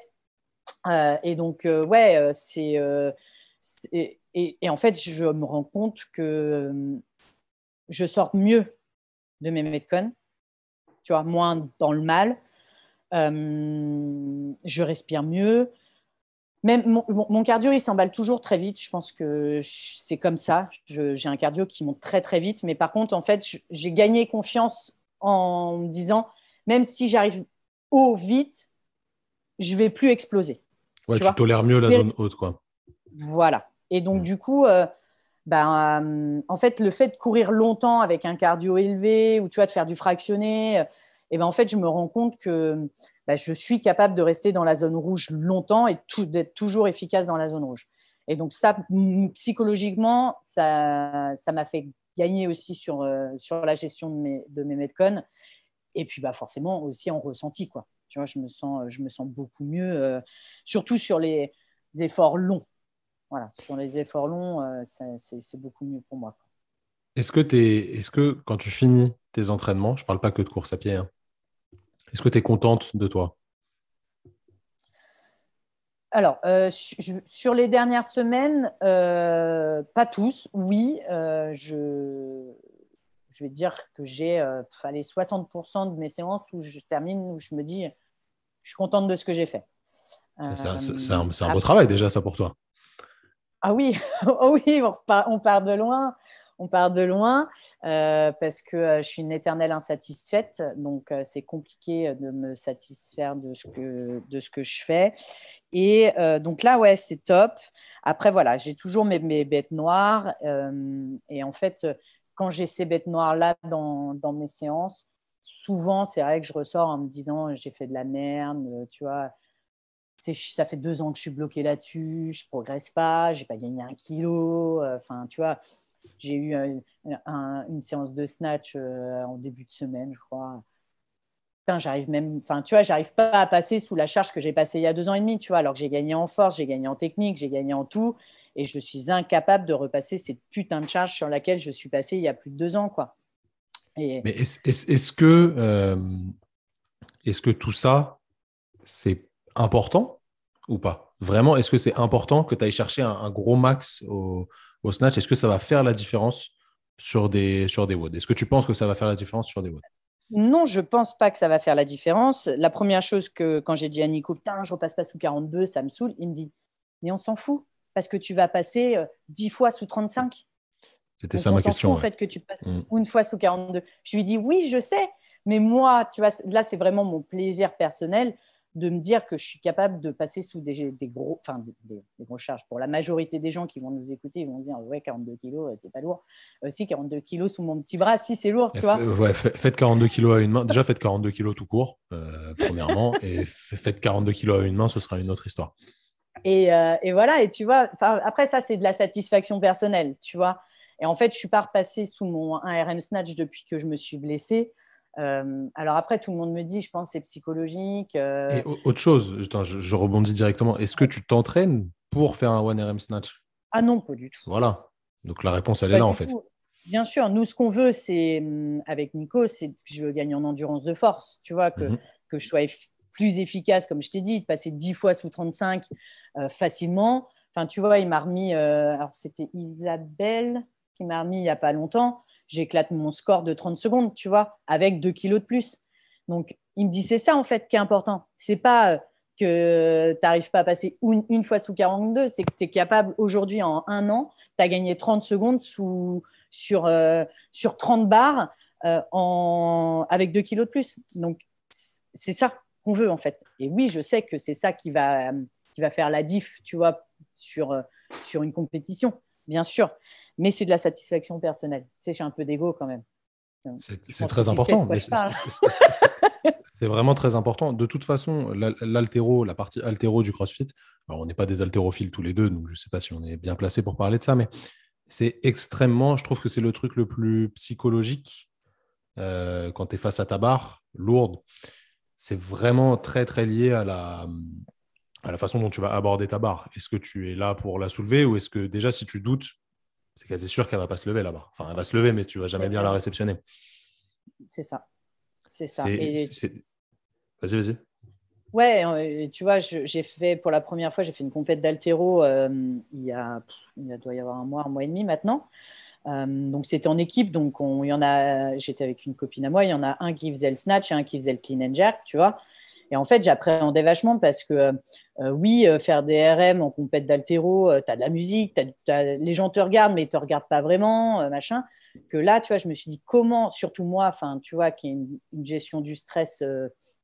Et donc, ouais, et en fait, je me rends compte que je sors mieux de mes Metcon, tu vois, moins dans le mal. Je respire mieux. Même mon cardio, il s'emballe toujours très vite. Je pense que c'est comme ça. J'ai un cardio qui monte très, très vite. Mais par contre, en fait, j'ai gagné confiance en me disant, même si j'arrive haut vite, je ne vais plus exploser. Ouais, Tu tu vois. tolères mieux la zone haute, quoi. Voilà. Et donc, Mm. du coup, en fait, le fait de courir longtemps avec un cardio élevé ou tu vois, de faire du fractionné, et ben, en fait, je me rends compte que je suis capable de rester dans la zone rouge longtemps et d'être toujours efficace dans la zone rouge. Et donc, ça, psychologiquement, ça m'a fait gagner aussi sur la gestion de mes Metcon. Et puis, forcément, aussi en ressenti, quoi. Tu vois, je me sens beaucoup mieux, surtout sur les efforts longs. Voilà, sur les efforts longs, c'est beaucoup mieux pour moi. Est-ce que quand tu finis tes entraînements, je parle pas que de course à pied, hein, est-ce que tu es contente de toi? Alors, sur les dernières semaines, pas tous, oui. Je vais dire que j'ai 60% de mes séances où je termine, où je me dis, je suis contente de ce que j'ai fait. C'est un beau travail déjà, ça pour toi. Ah oui, oh oui, on part de loin. On part de loin parce que je suis une éternelle insatisfaite, donc c'est compliqué de me satisfaire de ce que je fais. Et donc là, ouais, c'est top. Après, voilà, j'ai toujours mes bêtes noires. Et en fait, quand j'ai ces bêtes noires-là dans mes séances, souvent, c'est vrai que je ressors en me disant, j'ai fait de la merde, tu vois, ça fait 2 ans que je suis bloquée là-dessus, je ne progresse pas, je n'ai pas gagné 1 kilo. Enfin, tu vois, j'ai eu une séance de snatch en début de semaine, je crois. Putain, tu vois, j'arrive pas à passer sous la charge que j'ai passée il y a 2 ans et demi, tu vois, alors que j'ai gagné en force, j'ai gagné en technique, j'ai gagné en tout, et je suis incapable de repasser cette putain de charge sur laquelle je suis passée il y a plus de 2 ans, quoi. Et Mais est-ce que tout ça, c'est important ou pas? Vraiment, est-ce que c'est important que tu ailles chercher un gros max au snatch? Est-ce que ça va faire la différence sur des WOD? Est-ce que tu penses que ça va faire la différence sur des WOD? non, je pense pas que ça va faire la différence. La première chose que quand j'ai dit à Nico, putain, je repasse pas sous 42, ça me saoule, il me dit, mais on s'en fout, parce que tu vas passer 10 fois sous 35. C'était Donc ça on ma s'en fout question, en ouais. fait que tu passes Mm. une fois sous 42. Je lui dis, oui, je sais, mais moi, tu vois, là, c'est vraiment mon plaisir personnel. de me dire que je suis capable de passer sous des grosses charges. Pour la majorité des gens qui vont nous écouter, ils vont se dire ouais, 42 kilos, c'est pas lourd. Si, 42 kilos sous mon petit bras, si, c'est lourd, tu vois. Ouais, faites 42 kilos à une main. Déjà, faites 42 kilos tout court, premièrement. Et faites 42 kilos à une main, ce sera une autre histoire. Et voilà, et tu vois, après ça, c'est de la satisfaction personnelle, tu vois. Et en fait, je suis pas repassée sous mon 1RM snatch depuis que je me suis blessée. Alors après, tout le monde me dit, je pense, c'est psychologique. Et autre chose, je rebondis directement. Est-ce que tu t'entraînes pour faire un 1RM snatch? Ah non, pas du tout. Voilà. Donc la réponse, elle est Pas là, en du fait. tout. Bien sûr, nous, ce qu'on veut, c'est, avec Nico, c'est que je gagne en endurance de force, tu vois, Mhm. que je sois plus efficace, comme je t'ai dit, de passer 10 fois sous 35 facilement. Enfin, tu vois, il m'a remis, alors c'était Isabelle qui m'a remis il n'y a pas longtemps, j'éclate mon score de 30 secondes, tu vois, avec 2 kilos de plus. Donc, il me dit, c'est ça, en fait, qui est important. C'est pas que tu n'arrives pas à passer une fois sous 42, c'est que tu es capable, aujourd'hui, en un an, tu as gagné 30 secondes sur 30 barres avec 2 kilos de plus. Donc, c'est ça qu'on veut, en fait. Et oui, je sais que c'est ça qui va faire la diff, tu vois, sur une compétition, bien sûr. Mais c'est de la satisfaction personnelle. Tu sais, j'ai un peu d'ego quand même. C'est très important, mais c'est vraiment très important. De toute façon, l'haltéro, la partie haltéro du CrossFit, alors on n'est pas des haltérophiles tous les deux, donc je ne sais pas si on est bien placé pour parler de ça, mais c'est extrêmement, je trouve que c'est le truc le plus psychologique quand tu es face à ta barre lourde. C'est vraiment très, très lié à la façon dont tu vas aborder ta barre. Est-ce que tu es là pour la soulever ou est-ce que déjà, si tu doutes, c'est quasi sûr qu'elle ne va pas se lever la barre. Enfin, elle va se lever, mais tu ne vas jamais bien la réceptionner. C'est ça. C'est ça. C'est... Et c'est- Vas-y, vas-y. ouais, tu vois, j'ai fait pour la première fois, j'ai fait une compète d'haltéro il doit y avoir un mois et demi maintenant. Donc c'était en équipe, donc j'étais avec une copine à moi, il y en a un qui faisait le snatch et un qui faisait le clean and jerk, tu vois. Et en fait, j'appréhendais vachement parce que oui, faire des RM en compète d'haltéro, tu as de la musique, les gens te regardent, mais ils te regardent pas vraiment, machin. Que là, tu vois, je me suis dit comment, surtout moi, enfin, tu vois, qui est une gestion du stress.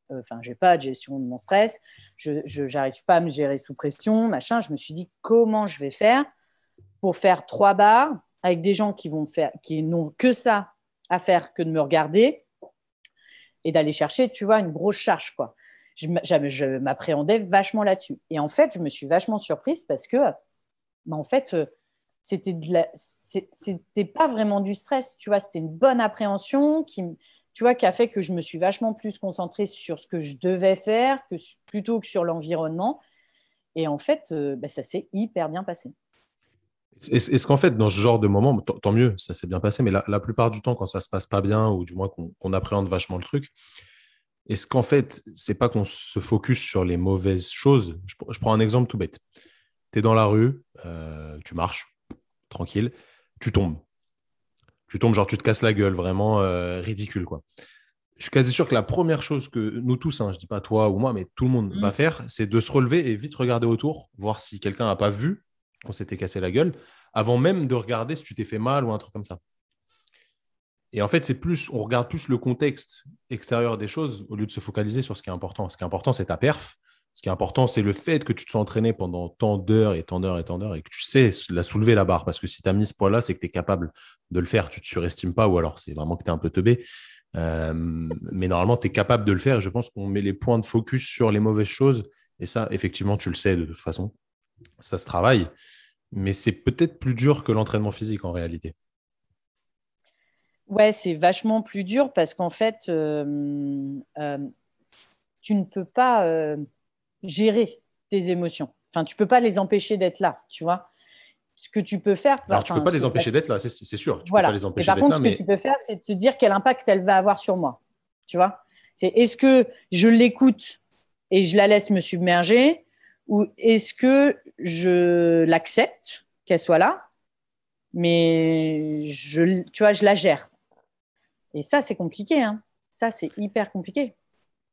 Enfin, j'ai pas de gestion de mon stress, je n'arrive pas à me gérer sous pression, machin. Je me suis dit comment je vais faire pour faire 3 barres avec des gens qui n'ont que ça à faire que de me regarder et d'aller chercher, tu vois, une grosse charge, quoi. Je m'appréhendais vachement là-dessus. Et en fait, je me suis vachement surprise parce que, en fait, c'était pas vraiment du stress, tu vois, c'était une bonne appréhension tu vois, qui a fait que je me suis vachement plus concentrée sur ce que je devais faire plutôt que sur l'environnement. Et en fait, ça s'est hyper bien passé. Est-ce qu'en fait, dans ce genre de moment, tant mieux, ça s'est bien passé, mais la plupart du temps, quand ça se passe pas bien, ou du moins qu'on appréhende vachement le truc, est-ce qu'en fait, c'est pas qu'on se focus sur les mauvaises choses? Je prends un exemple tout bête. Tu es dans la rue, tu marches, tranquille, tu tombes. Tu tombes, genre tu te casses la gueule, vraiment ridicule, quoi. Je suis quasi sûr que la première chose que nous tous, hein, je dis pas toi ou moi, mais tout le monde va faire, c'est de se relever et vite regarder autour, voir si quelqu'un n'a pas vu qu'on s'était cassé la gueule, avant même de regarder si tu t'es fait mal ou un truc comme ça. Et en fait, on regarde plus le contexte extérieur des choses au lieu de se focaliser sur ce qui est important. Ce qui est important, c'est ta perf. Ce qui est important, c'est le fait que tu te sois entraîné pendant tant d'heures et tant d'heures et tant d'heures et que tu sais la soulever la barre. Parce que si tu as mis ce poids-là, c'est que tu es capable de le faire. Tu ne te surestimes pas ou alors c'est vraiment que tu es un peu teubé. Mais normalement, tu es capable de le faire. Je pense qu'on met les points de focus sur les mauvaises choses. Et ça, effectivement, tu le sais de toute façon. Ça se travaille. Mais c'est peut-être plus dur que l'entraînement physique en réalité. Ouais, c'est vachement plus dur parce qu'en fait, euh, tu ne peux pas gérer tes émotions. Enfin, tu peux pas les empêcher d'être là, tu vois. Ce que tu peux faire, Alors, tu ne peux enfin, pas les empêcher d'être là, c'est sûr. Tu ne peux pas voilà. les Et empêcher par d'être contre, là, ce que mais tu peux faire, c'est te dire quel impact elle va avoir sur moi, tu vois. C'est est-ce que je l'écoute et je la laisse me submerger ou est-ce que je l'accepte qu'elle soit là, mais tu vois, je la gère. Et ça, c'est compliqué, hein. Ça, c'est hyper compliqué.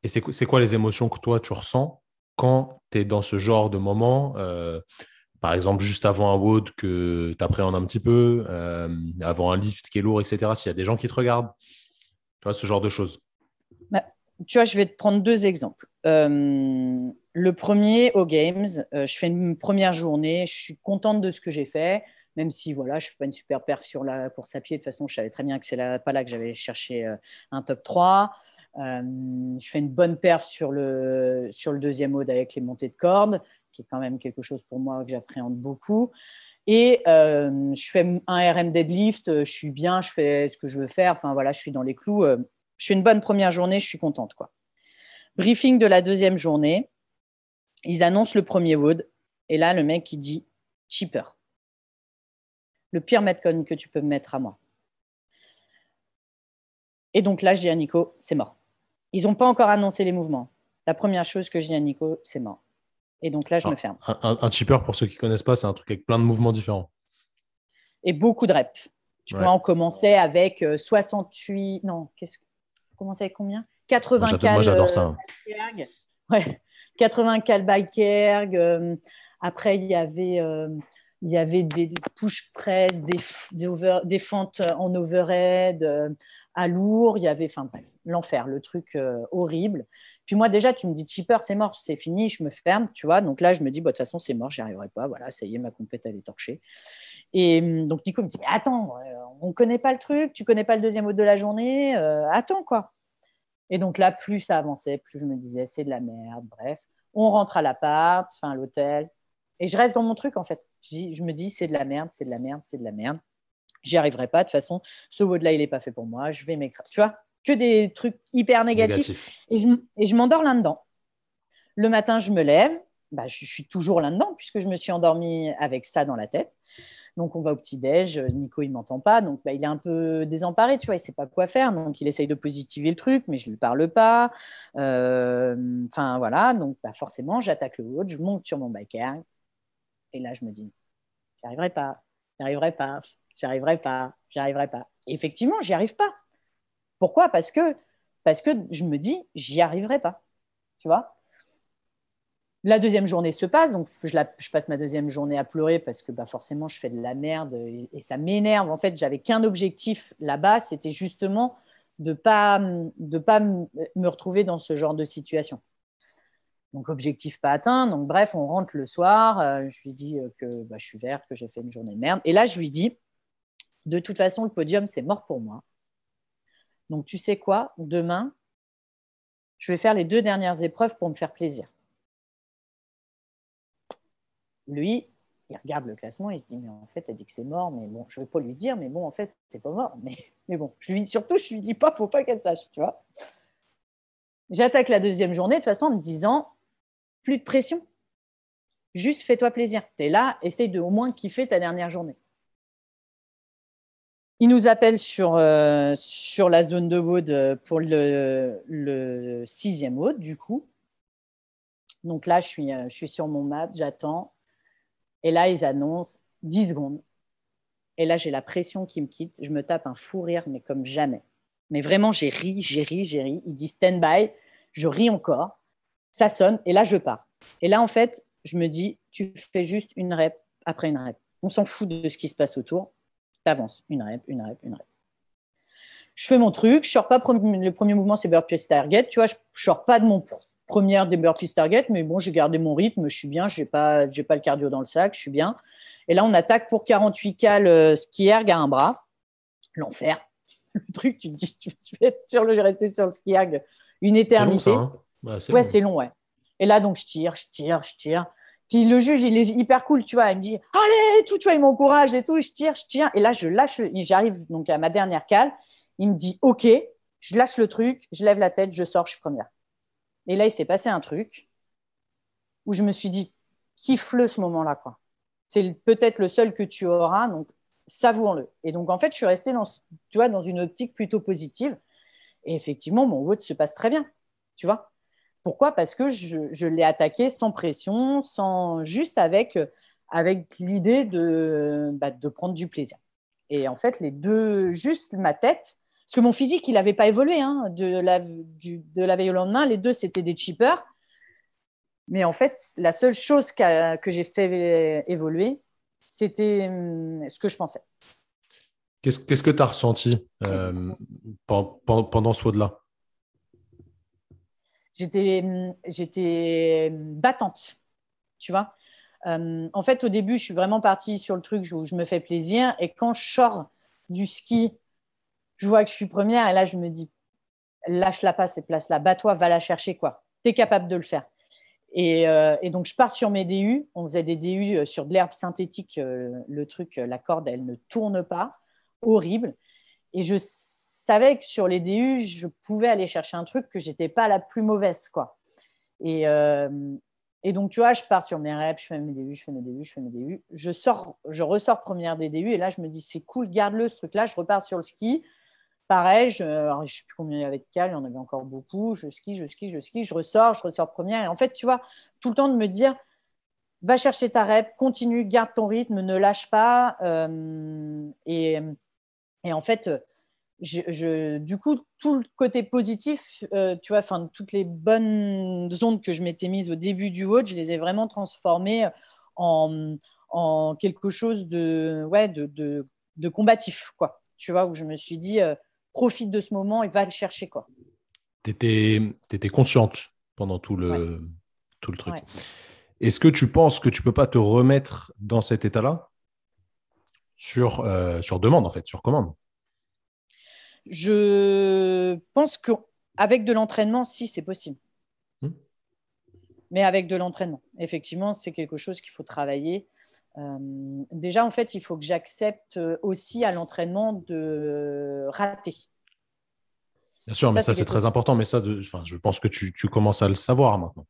et c'est quoi les émotions que toi, tu ressens quand tu es dans ce genre de moment par exemple, juste avant un WOD que tu appréhendes un petit peu, avant un lift qui est lourd, etc. S'il y a des gens qui te regardent, tu vois, ce genre de choses. Bah, tu vois, je vais te prendre deux exemples. Le premier, aux Games, je fais une première journée, je suis contente de ce que j'ai fait, même si voilà, je ne fais pas une super perf sur la course à pied. De toute façon, je savais très bien que pas là que j'avais cherché un top 3. Je fais une bonne perf sur le deuxième mode avec les montées de cordes, qui est quand même quelque chose pour moi que j'appréhende beaucoup. Et je fais un RM deadlift, je suis bien, je fais ce que je veux faire. Enfin voilà, je suis dans les clous. Je fais une bonne première journée, je suis contente, quoi. Briefing de la deuxième journée, ils annoncent le premier wood. Et là, le mec, il dit cheaper. Le pire metcon que tu peux me mettre à moi. Et donc là, je dis à Nico, c'est mort. Ils n'ont pas encore annoncé les mouvements. La première chose que je dis à Nico, c'est mort. Et donc là, je me Alors, ferme. un chipper, pour ceux qui ne connaissent pas, c'est un truc avec plein de mouvements différents. Et beaucoup de reps. Tu vois, Ouais. on commençait avec 68. Non, on commençait avec combien? 80 Moi, cales j'adore ça, hein. bike erg. Ouais, 80 cales bike erg. Après, il y avait des push press, des fentes en overhead, à lourd. Il y avait, enfin bref, l'enfer, le truc horrible. Puis moi, déjà, tu me dis cheaper, c'est mort, c'est fini, je me ferme, tu vois. Donc là, je me dis, bah, de toute façon, c'est mort, j'y arriverai pas. Voilà, ça y est, ma compète, elle est torchée. Et donc, Nico me dit, mais attends, on ne connaît pas le truc, tu ne connais pas le deuxième mot de la journée, attends, quoi. Et donc là, plus ça avançait, plus je me disais, c'est de la merde, bref. On rentre à l'appart, enfin à l'hôtel, et je reste dans mon truc, en fait. Je me dis, c'est de la merde, c'est de la merde, c'est de la merde. J'y arriverai pas, de toute façon, ce mot-là, il n'est pas fait pour moi, je vais m'écraser. Tu vois, que des trucs hyper négatifs. Négatif. Et je m'endors là-dedans. Le matin, je me lève, bah, je suis toujours là-dedans, puisque je me suis endormie avec ça dans la tête. Donc, on va au petit-déj. Nico, il ne m'entend pas. Donc, bah, il est un peu désemparé, tu vois. Il ne sait pas quoi faire. Donc, il essaye de positiver le truc, mais je ne lui parle pas. Enfin, voilà. Donc, bah, forcément, j'attaque le haut. Je monte sur mon biker. Et là, je me dis, j'y arriverai pas. J'y arriverai pas. J'y arriverai pas. J'y arriverai pas. Et effectivement, j'y arrive pas. Pourquoi? Parce que je me dis, j'y arriverai pas. Tu vois. La deuxième journée se passe, donc je passe ma deuxième journée à pleurer parce que bah, forcément je fais de la merde et ça m'énerve. En fait, j'avais qu'un objectif là-bas, c'était justement de pas me retrouver dans ce genre de situation. Donc objectif pas atteint. Donc bref, on rentre le soir. Je lui dis que bah, je suis verte, que j'ai fait une journée de merde. Et là, je lui dis, de toute façon, le podium c'est mort pour moi. Donc tu sais quoi, demain, je vais faire les 2 dernières épreuves pour me faire plaisir. Lui, il regarde le classement, il se dit, mais en fait, elle dit que c'est mort, mais bon, je ne vais pas lui dire, mais bon, en fait, c'est pas mort. Mais bon, surtout, je lui dis pas, faut pas qu'elle sache, tu vois. J'attaque la deuxième journée, de toute façon, en me disant, plus de pression. Juste fais-toi plaisir. Tu es là, essaye de au moins kiffer ta dernière journée. Il nous appelle sur la zone de WOD pour le 6e WOD, du coup. Donc là, je suis sur mon mat, j'attends. Et là, ils annoncent 10 secondes. Et là, j'ai la pression qui me quitte. Je me tape un fou rire, mais comme jamais. Mais vraiment, j'ai ri, j'ai ri, j'ai ri. Il dit stand-by. Je ris encore. Ça sonne. Et là, je pars. Et là, en fait, je me dis, tu fais juste une rep après une rep. On s'en fout de ce qui se passe autour. Tu avances. Une rep, une rep, une rep. Je fais mon truc. Je sors pas. Le premier mouvement, c'est burpees target. Tu vois, je sors pas de mon première des burpees target, mais bon, j'ai gardé mon rythme. Je suis bien. J'ai pas le cardio dans le sac. Je suis bien. Et là, on attaque pour 48 cales ski erg à un bras. L'enfer. Le truc, tu te dis, tu vas être sûr de rester sur le ski erg une C'est long, ça, éternité. hein? Ouais, c'est Ouais, long. c'est long, ouais. Et là, donc, je tire, je tire, je tire. Puis le juge, il est hyper cool, tu vois. Il me dit, allez, tout, tu vois, il m'encourage et tout. Je tire, je tire. Et là, je lâche, j'arrive donc à ma dernière cale. Il me dit, OK, je lâche le truc, je lève la tête, je sors, je suis première. Et là, il s'est passé un truc où je me suis dit, kiffe-le ce moment-là, quoi. C'est peut-être le seul que tu auras, donc savoure-le. Et donc, en fait, je suis restée tu vois, dans une optique plutôt positive. Et effectivement, mon vote se passe très bien, tu vois. Pourquoi? Parce que je l'ai attaqué sans pression, juste avec l'idée de prendre du plaisir. Et en fait, les deux, juste ma tête, parce que mon physique, il n'avait pas évolué hein, de la veille au lendemain. Les deux, c'était des cheapers. Mais en fait, la seule chose que j'ai fait évoluer, c'était ce que je pensais. Qu'est-ce que tu as ressenti pendant ce WOD-là? j'étais battante, tu vois. En fait, au début, je suis vraiment partie sur le truc où je me fais plaisir. Et quand je sors du ski, je vois que je suis première. Et là, je me dis, lâche-la pas, cette place-là. Bats-toi, va la chercher, quoi. Tu es capable de le faire. Et donc, je pars sur mes DU. On faisait des DU sur de l'herbe synthétique. Le truc, la corde, elle ne tourne pas. Horrible. Et je savais que sur les DU, je pouvais aller chercher un truc que j'étais pas la plus mauvaise, quoi. Et, euh, et donc, tu vois, je pars sur mes reps, je fais mes DU, je fais mes DU, je fais mes DU. Je ressors première des DU et là, je me dis, c'est cool, garde-le ce truc-là. Je repars sur le ski. Pareil, alors, je ne sais plus combien il y avait de cales, il y en avait encore beaucoup. Je skie, je ressors première. Et en fait, tu vois, tout le temps de me dire, va chercher ta rep, continue, garde ton rythme, ne lâche pas. Et en fait, du coup, tout le côté positif, tu vois, enfin, toutes les bonnes ondes que je m'étais mises au début du WOD, je les ai vraiment transformées en, en quelque chose de combatif, quoi. Tu vois, où je me suis dit, profite de ce moment et va le chercher, quoi. Tu étais consciente pendant Ouais, tout le truc. ouais. Est-ce que tu penses que tu peux pas te remettre dans cet état-là sur demande, en fait, sur commande? Je pense qu'avec de l'entraînement, si, c'est possible. Hmm. Mais avec de l'entraînement. Effectivement, c'est quelque chose qu'il faut travailler. Déjà, en fait, il faut que j'accepte aussi à l'entraînement de rater. Bien sûr, mais Ça, ça, c'est c'est quelque très chose. important. Mais ça, je pense que tu commences à le savoir maintenant.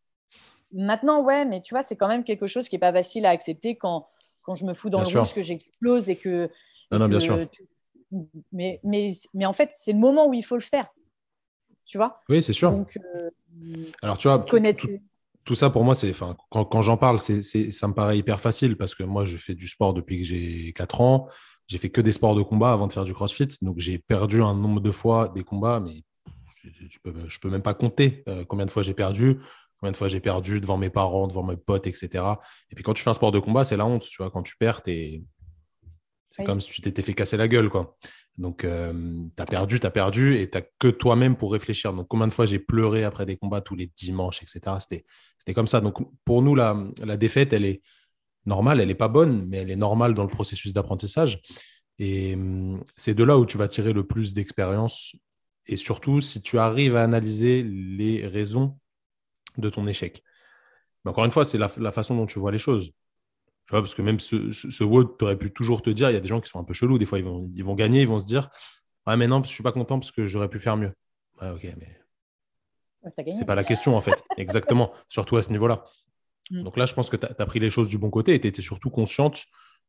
Maintenant, ouais, mais tu vois, c'est quand même quelque chose qui n'est pas facile à accepter quand je me fous dans Bien le rouge, sûr. que j'explose et que. Non, Et non, bien sûr. que mais en fait, c'est le moment où il faut le faire, tu vois. Oui, c'est sûr. Donc, Alors, tu vois, connaître. tout ça pour moi, enfin, quand j'en parle, ça me paraît hyper facile parce que moi, je fais du sport depuis que j'ai 4 ans. J'ai fait que des sports de combat avant de faire du CrossFit. Donc, j'ai perdu un nombre de fois des combats, mais je peux même pas compter combien de fois j'ai perdu, combien de fois j'ai perdu devant mes parents, devant mes potes, etc. Et puis, quand tu fais un sport de combat, c'est la honte. Tu vois, quand tu perds, c'est Oui, comme si tu t'étais fait casser la gueule, quoi. Donc, tu as perdu et tu n'as que toi-même pour réfléchir. Donc, combien de fois j'ai pleuré après des combats tous les dimanches, etc. C'était comme ça. Donc, pour nous, la défaite, elle est normale, elle n'est pas bonne, mais elle est normale dans le processus d'apprentissage. Et c'est de là où tu vas tirer le plus d'expérience. Et surtout, si tu arrives à analyser les raisons de ton échec. Mais encore une fois, c'est la façon dont tu vois les choses. Tu vois, parce que même ce WOD, tu aurais pu toujours te dire, il y a des gens qui sont un peu chelous. Des fois, ils vont gagner, ils vont se dire, ouais, mais non, je suis pas content parce que j'aurais pu faire mieux. Ouais, ok, mais tu as c'est gagné. pas la question, en fait. Exactement. Surtout à ce niveau-là. Mm. Donc là, je pense que tu as pris les choses du bon côté et tu étais surtout consciente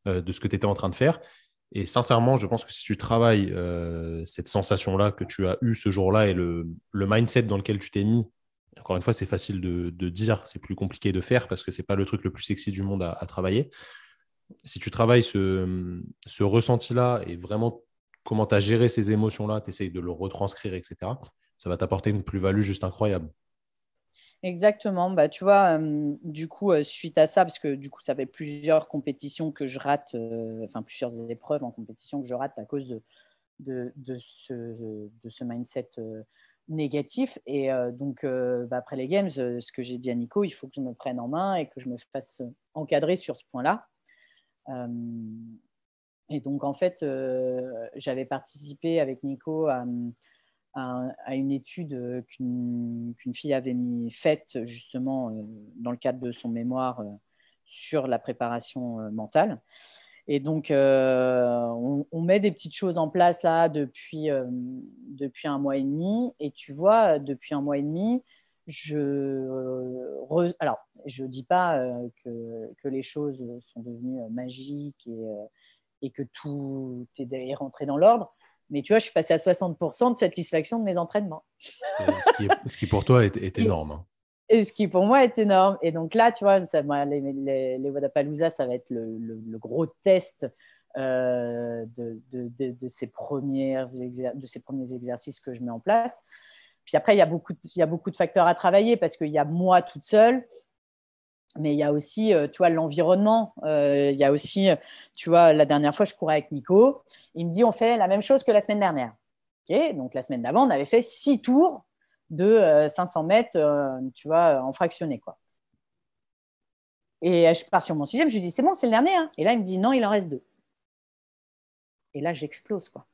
de ce que tu étais en train de faire. Et sincèrement, je pense que si tu travailles cette sensation-là que tu as eue ce jour-là et le mindset dans lequel tu t'es mis, encore une fois, c'est facile de dire, c'est plus compliqué de faire parce que c'est pas le truc le plus sexy du monde à travailler. Si tu travailles ce ressenti-là et vraiment comment tu as géré ces émotions-là, tu essayes de le retranscrire, etc., ça va t'apporter une plus-value juste incroyable. Exactement. Bah, tu vois, du coup, suite à ça, parce que du coup, ça fait plusieurs compétitions que je rate, enfin plusieurs épreuves en compétition que je rate à cause de ce mindset négatif. Et donc, bah, après les Games, ce que j'ai dit à Nico, il faut que je me prenne en main et que je me fasse encadrer sur ce point-là. Euh, et donc, en fait, j'avais participé avec Nico à une étude qu'une fille avait faite justement dans le cadre de son mémoire sur la préparation mentale. Et donc, on met des petites choses en place là depuis un mois et demi. Et tu vois, depuis un mois et demi, alors, je ne dis pas que les choses sont devenues magiques et que tout est rentré dans l'ordre. Mais tu vois, je suis passée à 60% de satisfaction de mes entraînements. C'est ce qui pour toi est Et, énorme, hein. et ce qui pour moi est énorme. Et donc là, tu vois, les Wodapalooza, ça va être le gros test de ces de ces premiers exercices que je mets en place. Puis après, il y a beaucoup de facteurs à travailler parce qu'il y a moi toute seule, mais il y a aussi, tu vois, l'environnement. Il y a aussi, tu vois, la dernière fois, je courais avec Nico. Il me dit, on fait la même chose que la semaine dernière. Okay, donc la semaine d'avant, on avait fait 6 tours de 500 mètres, tu vois, en fractionné, quoi. Et je pars sur mon sixième, je lui dis, c'est bon, c'est le dernier, hein. Et là, il me dit, non, il en reste 2. Et là, j'explose, quoi.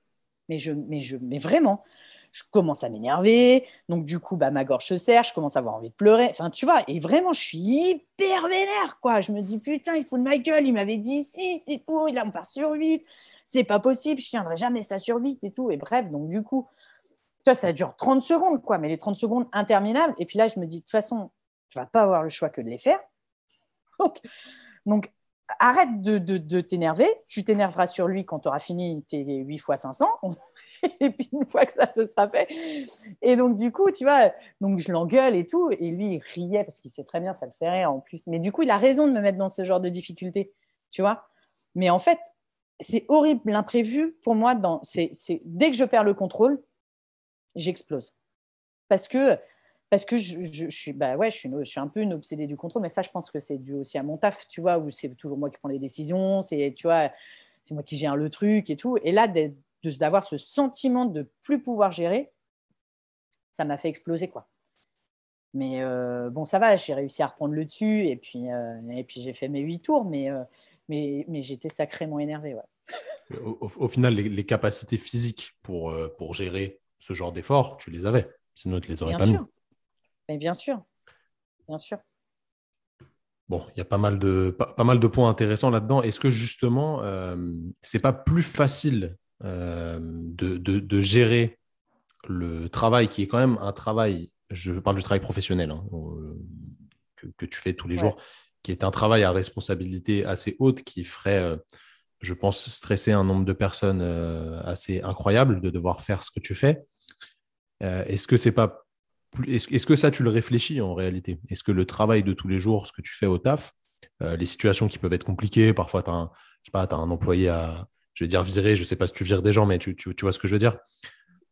Mais vraiment, je commence à m'énerver. Donc, du coup, ma gorge se serre, je commence à avoir envie de pleurer. Enfin, tu vois, et vraiment, je suis hyper vénère, quoi. Je me dis, putain, il se fout de ma gueule. Il m'avait dit, si, c'est tout. Là, on part sur 8. C'est pas possible. Je tiendrai jamais ça sur 8 et tout. Et bref, donc, du coup, tu vois, ça dure 30 secondes, quoi. Mais les 30 secondes interminables. Et puis là, je me dis, de toute façon, tu vas pas avoir le choix que de les faire. Donc, arrête de t'énerver. Tu t'énerveras sur lui quand tu auras fini tes 8 fois 500. Et puis, une fois que ça se sera fait. Et donc, du coup, tu vois, donc je l'engueule et tout. Et lui, il riait parce qu'il sait très bien, ça le fait rire en plus. Mais du coup, il a raison de me mettre dans ce genre de difficulté, tu vois. Mais en fait, c'est horrible. L'imprévu, pour moi, dès que je perds le contrôle, j'explose. Parce que je suis un peu une obsédée du contrôle, mais ça, je pense que c'est dû aussi à mon taf, tu vois, où c'est toujours moi qui prends les décisions, tu vois, c'est moi qui gère le truc et tout. Et là, d'avoir ce sentiment de plus pouvoir gérer, ça m'a fait exploser, quoi. Mais bon, ça va, j'ai réussi à reprendre le dessus et puis j'ai fait mes 8 tours, mais j'étais sacrément énervée, ouais. Au final, les capacités physiques pour gérer ce genre d'effort, tu les avais. Sinon, tu ne les aurais Bien pas mis. sûr, mais bien sûr, bien sûr. Bon, il y a pas mal de points intéressants là-dedans. Est-ce que justement, c'est pas plus facile de gérer le travail qui est quand même un travail, je parle du travail professionnel hein, que tu fais tous les Ouais. jours, qui est un travail à responsabilité assez haute qui ferait, je pense, stresser un nombre de personnes assez incroyable de devoir faire ce que tu fais. Est-ce que c'est pas est-ce que ça, tu le réfléchis en réalité? Est-ce que le travail de tous les jours, ce que tu fais au taf, les situations qui peuvent être compliquées, parfois tu as je sais pas, t'as un employé à, je vais dire virer, je sais pas si tu vires des gens, mais tu vois ce que je veux dire,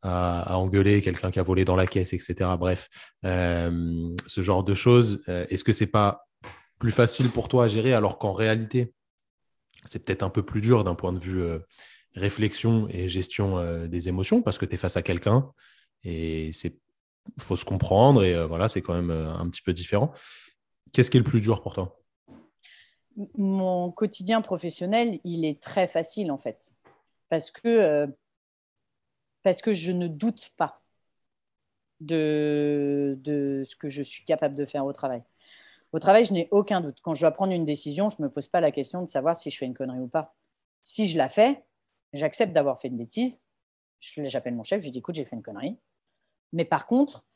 à engueuler quelqu'un qui a volé dans la caisse, etc. Bref, ce genre de choses, est-ce que c'est pas plus facile pour toi à gérer alors qu'en réalité, c'est peut-être un peu plus dur d'un point de vue réflexion et gestion des émotions parce que tu es face à quelqu'un et c'est faut se comprendre et voilà, c'est quand même un petit peu différent. Qu'est-ce qui est le plus dur pour toi? Mon quotidien professionnel, il est très facile en fait, parce que, parce que je ne doute pas de ce que je suis capable de faire au travail. Au travail, je n'ai aucun doute. Quand je dois prendre une décision, je ne me pose pas la question de savoir si je fais une connerie ou pas. Si je la fais, j'accepte d'avoir fait une bêtise. J'appelle mon chef, je lui dis écoute, j'ai fait une connerie. Mais par contre,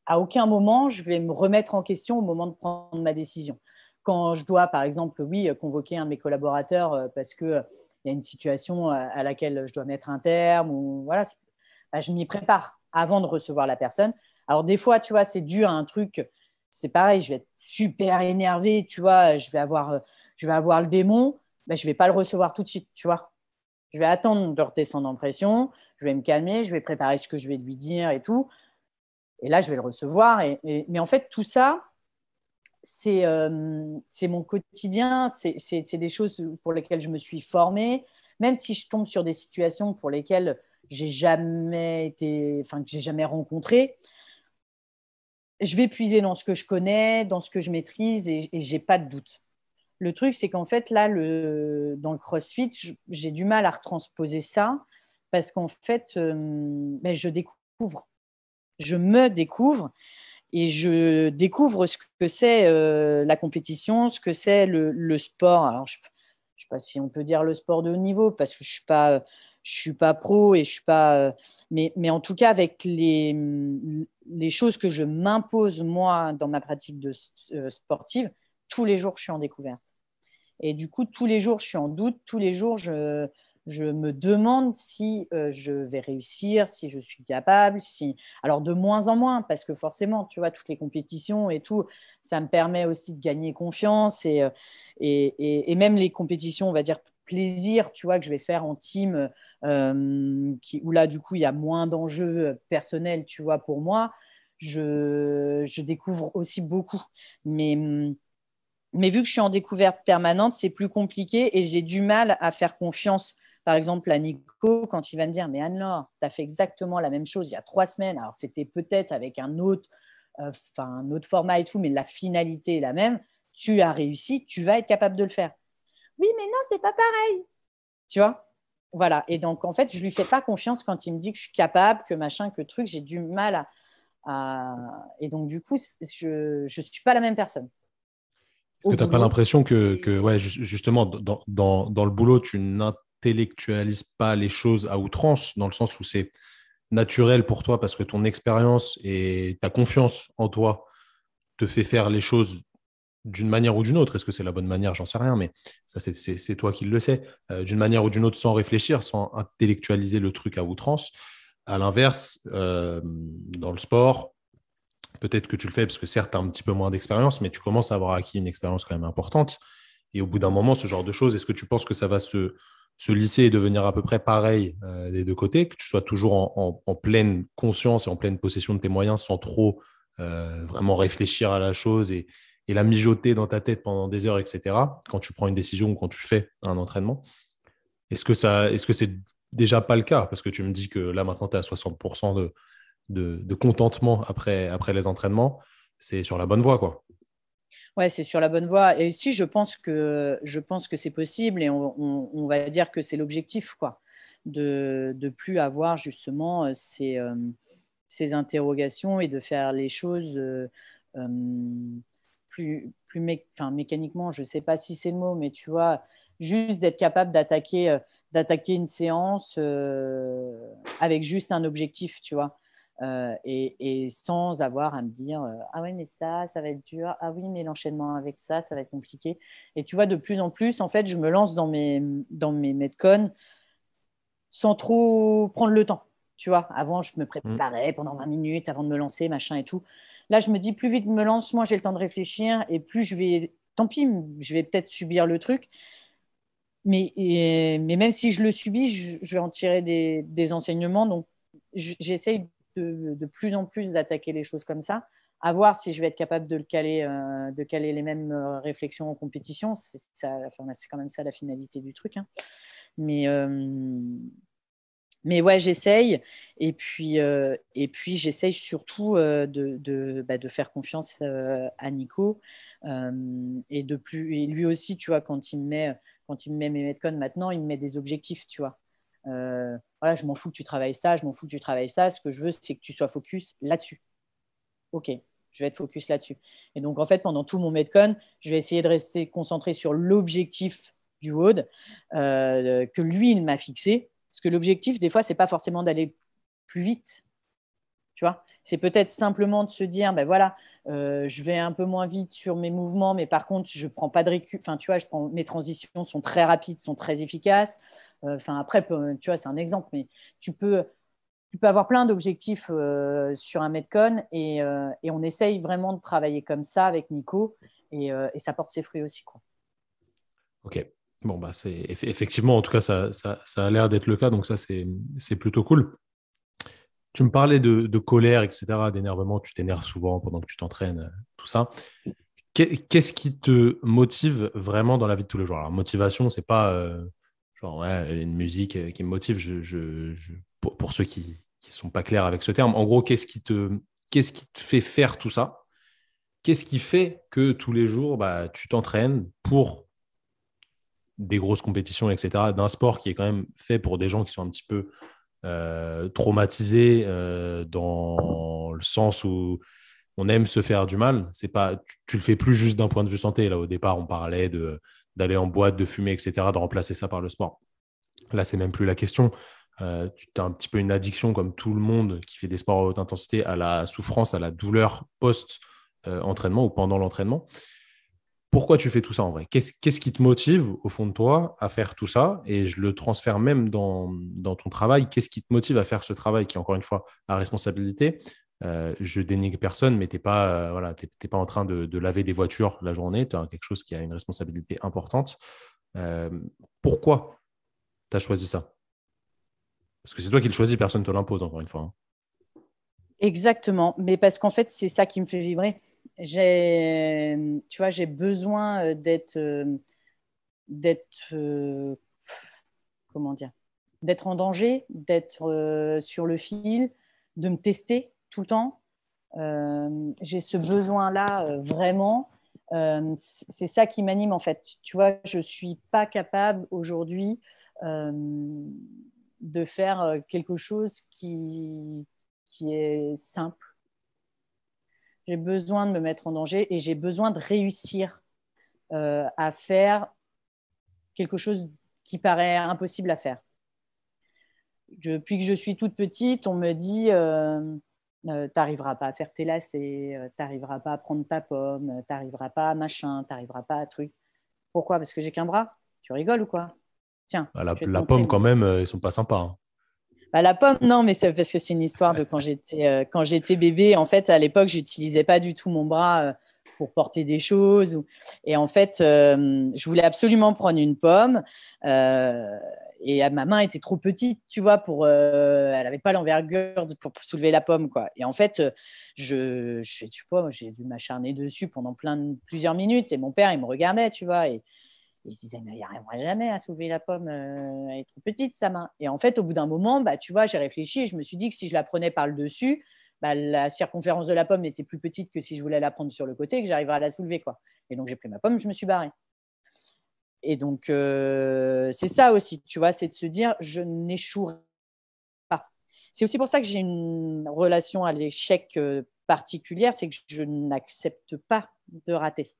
à aucun moment, je vais me remettre en question au moment de prendre ma décision. Quand je dois, par exemple, oui, convoquer un de mes collaborateurs parce qu'il y a une situation à laquelle je dois mettre un terme, ou voilà, je m'y prépare avant de recevoir la personne. Alors, des fois, tu vois, c'est dû à un truc, c'est pareil, je vais être super énervée, tu vois, je vais avoir le démon, je ne vais pas le recevoir tout de suite, tu vois. Je vais attendre de redescendre en pression, je vais me calmer, je vais préparer ce que je vais lui dire et tout. Et là, je vais le recevoir. Mais en fait, tout ça, c'est mon quotidien, c'est des choses pour lesquelles je me suis formée. Même si je tombe sur des situations pour lesquelles j'ai jamais été, enfin, que j'ai jamais rencontré, je vais puiser dans ce que je connais, dans ce que je maîtrise et j'ai pas de doute. Le truc, c'est qu'en fait, là, dans le CrossFit, j'ai du mal à retransposer ça parce qu'en fait, je découvre. Je me découvre et je découvre ce que c'est la compétition, ce que c'est le sport. Alors, je ne sais pas si on peut dire le sport de haut niveau parce que je suis pas pro et je suis pas. Mais en tout cas, avec les choses que je m'impose moi dans ma pratique sportive, tous les jours, je suis en découverte. Et du coup, tous les jours, je suis en doute. Tous les jours, je me demande si je vais réussir, si je suis capable. Alors, de moins en moins, parce que forcément, tu vois, toutes les compétitions et tout, ça me permet aussi de gagner confiance. Et même les compétitions, on va dire, plaisir, tu vois, que je vais faire en team, où là, du coup, il y a moins d'enjeux personnels, tu vois, pour moi. Je découvre aussi beaucoup. Mais vu que je suis en découverte permanente, c'est plus compliqué et j'ai du mal à faire confiance Par exemple, à Nico, quand il va me dire, mais Anne-Laure, tu as fait exactement la même chose il y a 3 semaines. Alors, c'était peut-être avec un autre format et tout, mais la finalité est la même. Tu as réussi, tu vas être capable de le faire. Oui, mais non, c'est pas pareil. Tu vois? Voilà. Et donc, en fait, je lui fais pas confiance quand il me dit que je suis capable, que machin, que truc. J'ai du mal Et donc, du coup, je ne suis pas la même personne Est-ce au que tu n'as pas boulot. l'impression que ouais, justement, dans le boulot, tu n'intellectualises pas les choses à outrance, dans le sens où c'est naturel pour toi parce que ton expérience et ta confiance en toi te fait faire les choses d'une manière ou d'une autre. Est-ce que c'est la bonne manière? J'en sais rien, mais ça, c'est toi qui le sais. D'une manière ou d'une autre, sans réfléchir, sans intellectualiser le truc à outrance. À l'inverse, dans le sport, peut-être que tu le fais parce que certes, tu as un petit peu moins d'expérience, mais tu commences à avoir acquis une expérience quand même importante. Et au bout d'un moment, ce genre de choses, est-ce que tu penses que ça va se lisser et devenir à peu près pareil des deux côtés, que tu sois toujours en pleine conscience et en pleine possession de tes moyens sans trop vraiment réfléchir à la chose et la mijoter dans ta tête pendant des heures, etc., quand tu prends une décision ou quand tu fais un entraînement? Est-ce que c'est déjà pas le cas? Parce que tu me dis que là, maintenant, tu es à 60% de contentement après les entraînements. C'est sur la bonne voie, quoi. Ouais, c'est sur la bonne voie. Et si je pense que c'est possible et on va dire que c'est l'objectif, quoi, de plus avoir justement ces interrogations et de faire les choses euh, enfin, mécaniquement, je ne sais pas si c'est le mot, mais tu vois, juste d'être capable d'attaquer une séance avec juste un objectif, tu vois. Et sans avoir à me dire ah ouais mais ça va être dur, ah oui mais l'enchaînement avec ça va être compliqué. Et tu vois, de plus en plus en fait je me lance dans mes metcon sans trop prendre le temps, tu vois. Avant je me Mm. préparais pendant 20 minutes avant de me lancer machin et tout. Là je me dis plus vite je me lance, moi j'ai le temps de réfléchir et plus je vais, tant pis, je vais peut-être subir le truc, mais même si je le subis, je vais en tirer des enseignements. Donc, j'essaye de plus en plus d'attaquer les choses comme ça, à voir si je vais être capable de caler les mêmes réflexions en compétition. Enfin, c'est quand même ça la finalité du truc, hein. Mais, euh, mais ouais, j'essaye. Et puis j'essaye surtout de faire confiance à Nico. Et lui aussi, tu vois, quand il me met mes metcons maintenant, il me met des objectifs, tu vois. Voilà, je m'en fous que tu travailles ça, je m'en fous que tu travailles ça. Ce que je veux, c'est que tu sois focus là-dessus. OK, je vais être focus là-dessus. Et donc, en fait, pendant tout mon metcon, je vais essayer de rester concentré sur l'objectif du WOD que lui, il m'a fixé. Parce que l'objectif, des fois, c'est pas forcément d'aller plus vite. Tu vois, c'est peut-être simplement de se dire, ben voilà, je vais un peu moins vite sur mes mouvements, mais par contre, je prends pas de récup. Enfin, tu vois, mes transitions sont très rapides, sont très efficaces. Enfin, après, tu vois, c'est un exemple, mais tu peux, tu peux avoir plein d'objectifs sur un Metcon et on essaye vraiment de travailler comme ça avec Nico et ça porte ses fruits aussi, quoi. Ok. Bon, bah, effectivement, en tout cas, ça a l'air d'être le cas, donc ça, c'est plutôt cool. Tu me parlais de colère, etc., d'énervement, tu t'énerves souvent pendant que tu t'entraînes, tout ça. Qu'est-ce qui te motive vraiment dans la vie de tous les jours? Alors, motivation, c'est pas genre ouais, une musique qui me motive. Pour ceux qui sont pas clairs avec ce terme, en gros, qu'est-ce qui te fait faire tout ça? Qu'est-ce qui fait que tous les jours, bah, tu t'entraînes pour des grosses compétitions, etc., d'un sport qui est quand même fait pour des gens qui sont un petit peu traumatisés dans le sens où on aime se faire du mal. C'est pas, tu le fais plus juste d'un point de vue santé. Là, au départ, on parlait d'aller en boîte, de fumer, etc., de remplacer ça par le sport. Là, c'est même plus la question. Tu as un petit peu une addiction, comme tout le monde qui fait des sports à haute intensité, à la souffrance, à la douleur post-entraînement ou pendant l'entraînement. Pourquoi tu fais tout ça en vrai? Qu'est-ce qui te motive au fond de toi à faire tout ça? Et je le transfère même dans ton travail. Qu'est-ce qui te motive à faire ce travail qui, encore une fois, a responsabilité? Je dénigre personne, mais tu n'es pas, voilà, t'es pas en train de laver des voitures la journée. Tu as quelque chose qui a une responsabilité importante. Euh, Pourquoi tu as choisi ça? Parce que c'est toi qui le choisis, personne ne te l'impose, encore une fois, hein. Exactement, mais parce qu'en fait, c'est ça qui me fait vibrer. Tu vois, j'ai besoin d'être comment dire, d'être en danger, d'être sur le fil, de me tester tout le temps. J'ai ce besoin-là vraiment. C'est ça qui m'anime en fait. Tu vois, je ne suis pas capable aujourd'hui de faire quelque chose qui est simple. J'ai besoin de me mettre en danger et j'ai besoin de réussir à faire quelque chose qui paraît impossible à faire. Depuis que je suis toute petite, on me dit t'arriveras pas à faire tes lacets, t'arriveras pas à prendre ta pomme, t'arriveras pas à machin, t'arriveras pas à truc. Pourquoi? Parce que j'ai qu'un bras? Tu rigoles ou quoi? Tiens, Ah, je vais te la montrer. pomme, quand même, ils sont pas sympas, hein. Bah, la pomme, non, mais c'est parce que c'est une histoire de quand j'étais bébé. En fait, à l'époque, j'utilisais pas du tout mon bras pour porter des choses. Et en fait, je voulais absolument prendre une pomme. Euh, et ma main était trop petite, tu vois, elle n'avait pas l'envergure pour soulever la pomme, quoi. Et en fait, je sais pas, j'ai dû m'acharner dessus pendant plusieurs minutes. Et mon père, il me regardait, tu vois. Et il se disait, mais il n'y arrivera jamais à soulever la pomme, elle est trop petite sa main. Et en fait, au bout d'un moment, bah, tu vois, j'ai réfléchi et je me suis dit que si je la prenais par le dessus, bah, la circonférence de la pomme était plus petite que si je voulais la prendre sur le côté et que j'arriverais à la soulever, quoi. Et donc, j'ai pris ma pomme, je me suis barrée. Et donc, c'est ça aussi, tu vois, c'est de se dire, je n'échouerai pas. C'est aussi pour ça que j'ai une relation à l'échec particulière, c'est que je n'accepte pas de rater.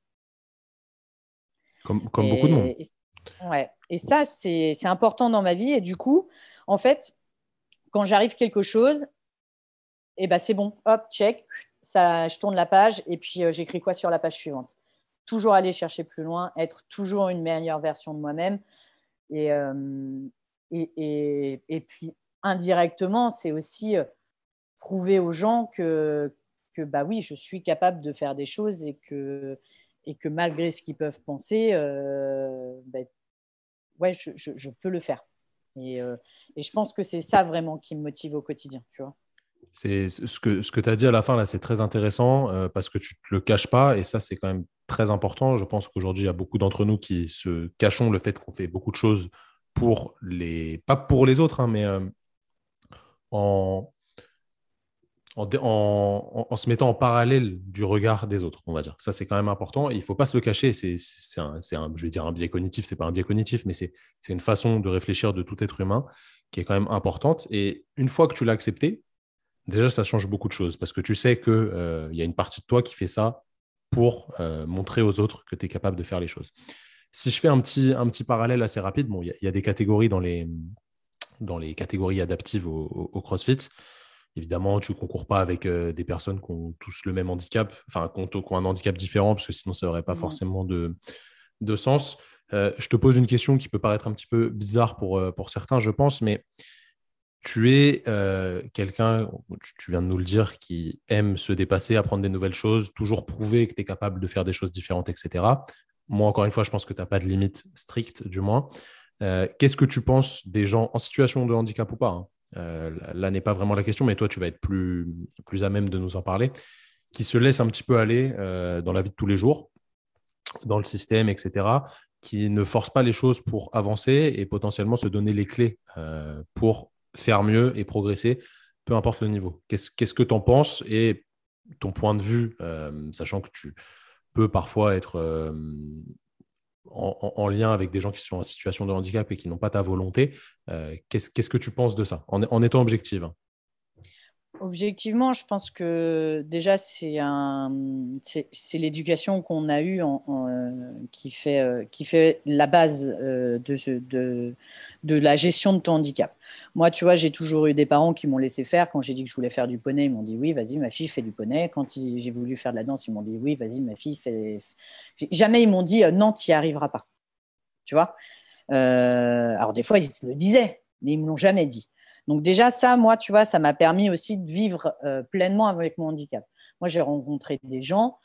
Comme beaucoup de monde. Et, ouais. Et ça, c'est important dans ma vie. Et du coup, en fait, quand j'arrive quelque chose, et ben c'est bon, hop, check, ça, je tourne la page et puis j'écris quoi sur la page suivante. Toujours aller chercher plus loin, être toujours une meilleure version de moi-même. Et, et puis, indirectement, c'est aussi prouver aux gens que bah oui, je suis capable de faire des choses et que malgré ce qu'ils peuvent penser, bah, ouais, je peux le faire. Et je pense que c'est ça vraiment qui me motive au quotidien, tu vois. C'est ce que tu as dit à la fin, là, c'est très intéressant parce que tu ne te le caches pas et ça, c'est quand même très important. Je pense qu'aujourd'hui, il y a beaucoup d'entre nous qui se cachons le fait qu'on fait beaucoup de choses pas pour les autres, hein, mais en, en se mettant en parallèle du regard des autres, on va dire. Ça, c'est quand même important. Et il ne faut pas se le cacher. Je vais dire un biais cognitif. C'est pas un biais cognitif, mais c'est une façon de réfléchir de tout être humain qui est quand même importante. Et une fois que tu l'as accepté, déjà, ça change beaucoup de choses parce que tu sais qu'il y a une partie de toi qui fait ça pour montrer aux autres que tu es capable de faire les choses. Si je fais un petit parallèle assez rapide, bon, il y a des catégories dans les catégories adaptives au CrossFit. Évidemment, tu ne concours pas avec des personnes qui ont tous le même handicap, enfin, qui ont un handicap différent, parce que sinon, ça n'aurait pas forcément de sens. Je te pose une question qui peut paraître un petit peu bizarre pour certains, je pense, mais tu es quelqu'un, tu viens de nous le dire, qui aime se dépasser, apprendre des nouvelles choses, toujours prouver que tu es capable de faire des choses différentes, etc. Moi, encore une fois, je pense que tu n'as pas de limite stricte, du moins. Qu'est-ce que tu penses des gens en situation de handicap ou pas, hein, là n'est pas vraiment la question, mais toi, tu vas être plus à même de nous en parler, qui se laissent un petit peu aller dans la vie de tous les jours, dans le système, etc., qui ne forcent pas les choses pour avancer et potentiellement se donner les clés pour faire mieux et progresser, peu importe le niveau. Qu'est-ce que tu en penses et ton point de vue, sachant que tu peux parfois être en lien avec des gens qui sont en situation de handicap et qui n'ont pas ta volonté, qu'est-ce que tu penses de ça, en étant objective, hein? Objectivement, je pense que déjà, c'est l'éducation qu'on a eue qui fait la base de la gestion de ton handicap. Moi, tu vois, j'ai toujours eu des parents qui m'ont laissé faire. Quand j'ai dit que je voulais faire du poney, ils m'ont dit oui, vas-y, ma fille fait du poney. Quand j'ai voulu faire de la danse, ils m'ont dit oui, vas-y, ma fille fait. Jamais ils m'ont dit non, tu n'y arriveras pas. Tu vois. Alors, des fois, ils le disaient, mais ils ne me l'ont jamais dit. Donc déjà, ça, moi, tu vois, ça m'a permis aussi de vivre pleinement avec mon handicap. Moi, j'ai rencontré des gens,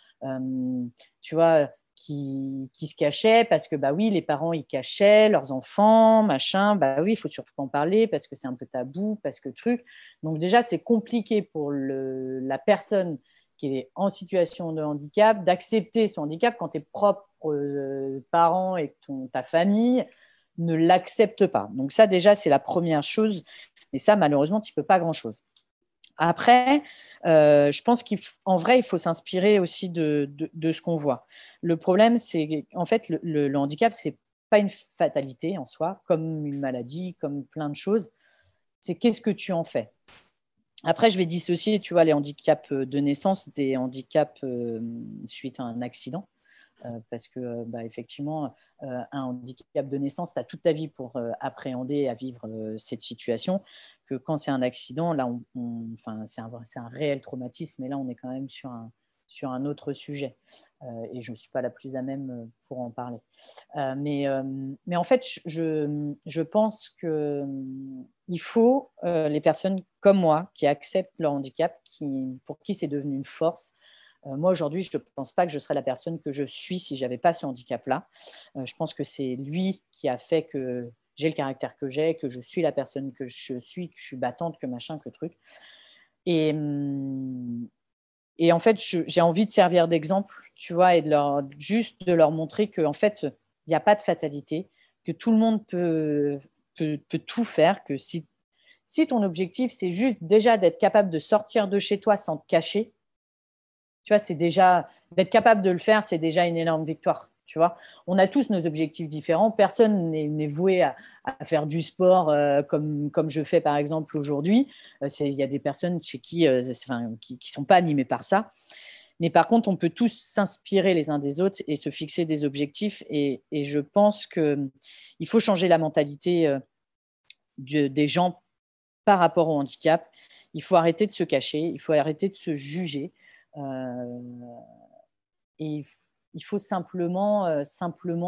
tu vois, qui se cachaient parce que, bah oui, les parents, ils cachaient leurs enfants, machin. Bah oui, il faut surtout pas en parler parce que c'est un peu tabou, parce que truc. Donc déjà, c'est compliqué pour la personne qui est en situation de handicap d'accepter son handicap quand tes propres parents et ta famille ne l'acceptent pas. Donc ça, déjà, c'est la première chose. Et ça, malheureusement, tu ne peux pas grand-chose. Après, je pense qu'en vrai, il faut s'inspirer aussi de ce qu'on voit. Le problème, c'est en fait, le handicap, ce n'est pas une fatalité en soi, comme une maladie, comme plein de choses. C'est qu'est-ce que tu en fais. Après, je vais dissocier, tu vois, les handicaps de naissance des handicaps suite à un accident. Parce que, effectivement, un handicap de naissance, tu as toute ta vie pour appréhender et à vivre cette situation. Que quand c'est un accident, là, c'est un réel traumatisme, mais là, on est quand même sur un autre sujet. Et je ne suis pas la plus à même pour en parler. Mais en fait, je pense qu'il faut les personnes comme moi qui acceptent leur handicap, pour qui c'est devenu une force. Moi, aujourd'hui, je ne pense pas que je serais la personne que je suis si je n'avais pas ce handicap-là. Je pense que c'est lui qui a fait que j'ai le caractère que j'ai, que je suis la personne que je suis, que je suis battante, que machin, que truc. Et en fait, j'ai envie de servir d'exemple, tu vois, et juste de leur montrer qu'en fait, il n'y a pas de fatalité, que tout le monde peut tout faire, que si ton objectif, c'est juste déjà d'être capable de sortir de chez toi sans te cacher, tu vois, c'est déjà d'être capable de le faire, c'est déjà une énorme victoire. Tu vois, on a tous nos objectifs différents. Personne n'est voué à faire du sport comme je fais par exemple aujourd'hui. Il y a des personnes chez qui sont pas animées par ça. Mais par contre, on peut tous s'inspirer les uns des autres et se fixer des objectifs. Et je pense qu'il faut changer la mentalité des gens par rapport au handicap. Il faut arrêter de se cacher, il faut arrêter de se juger. Et il faut simplement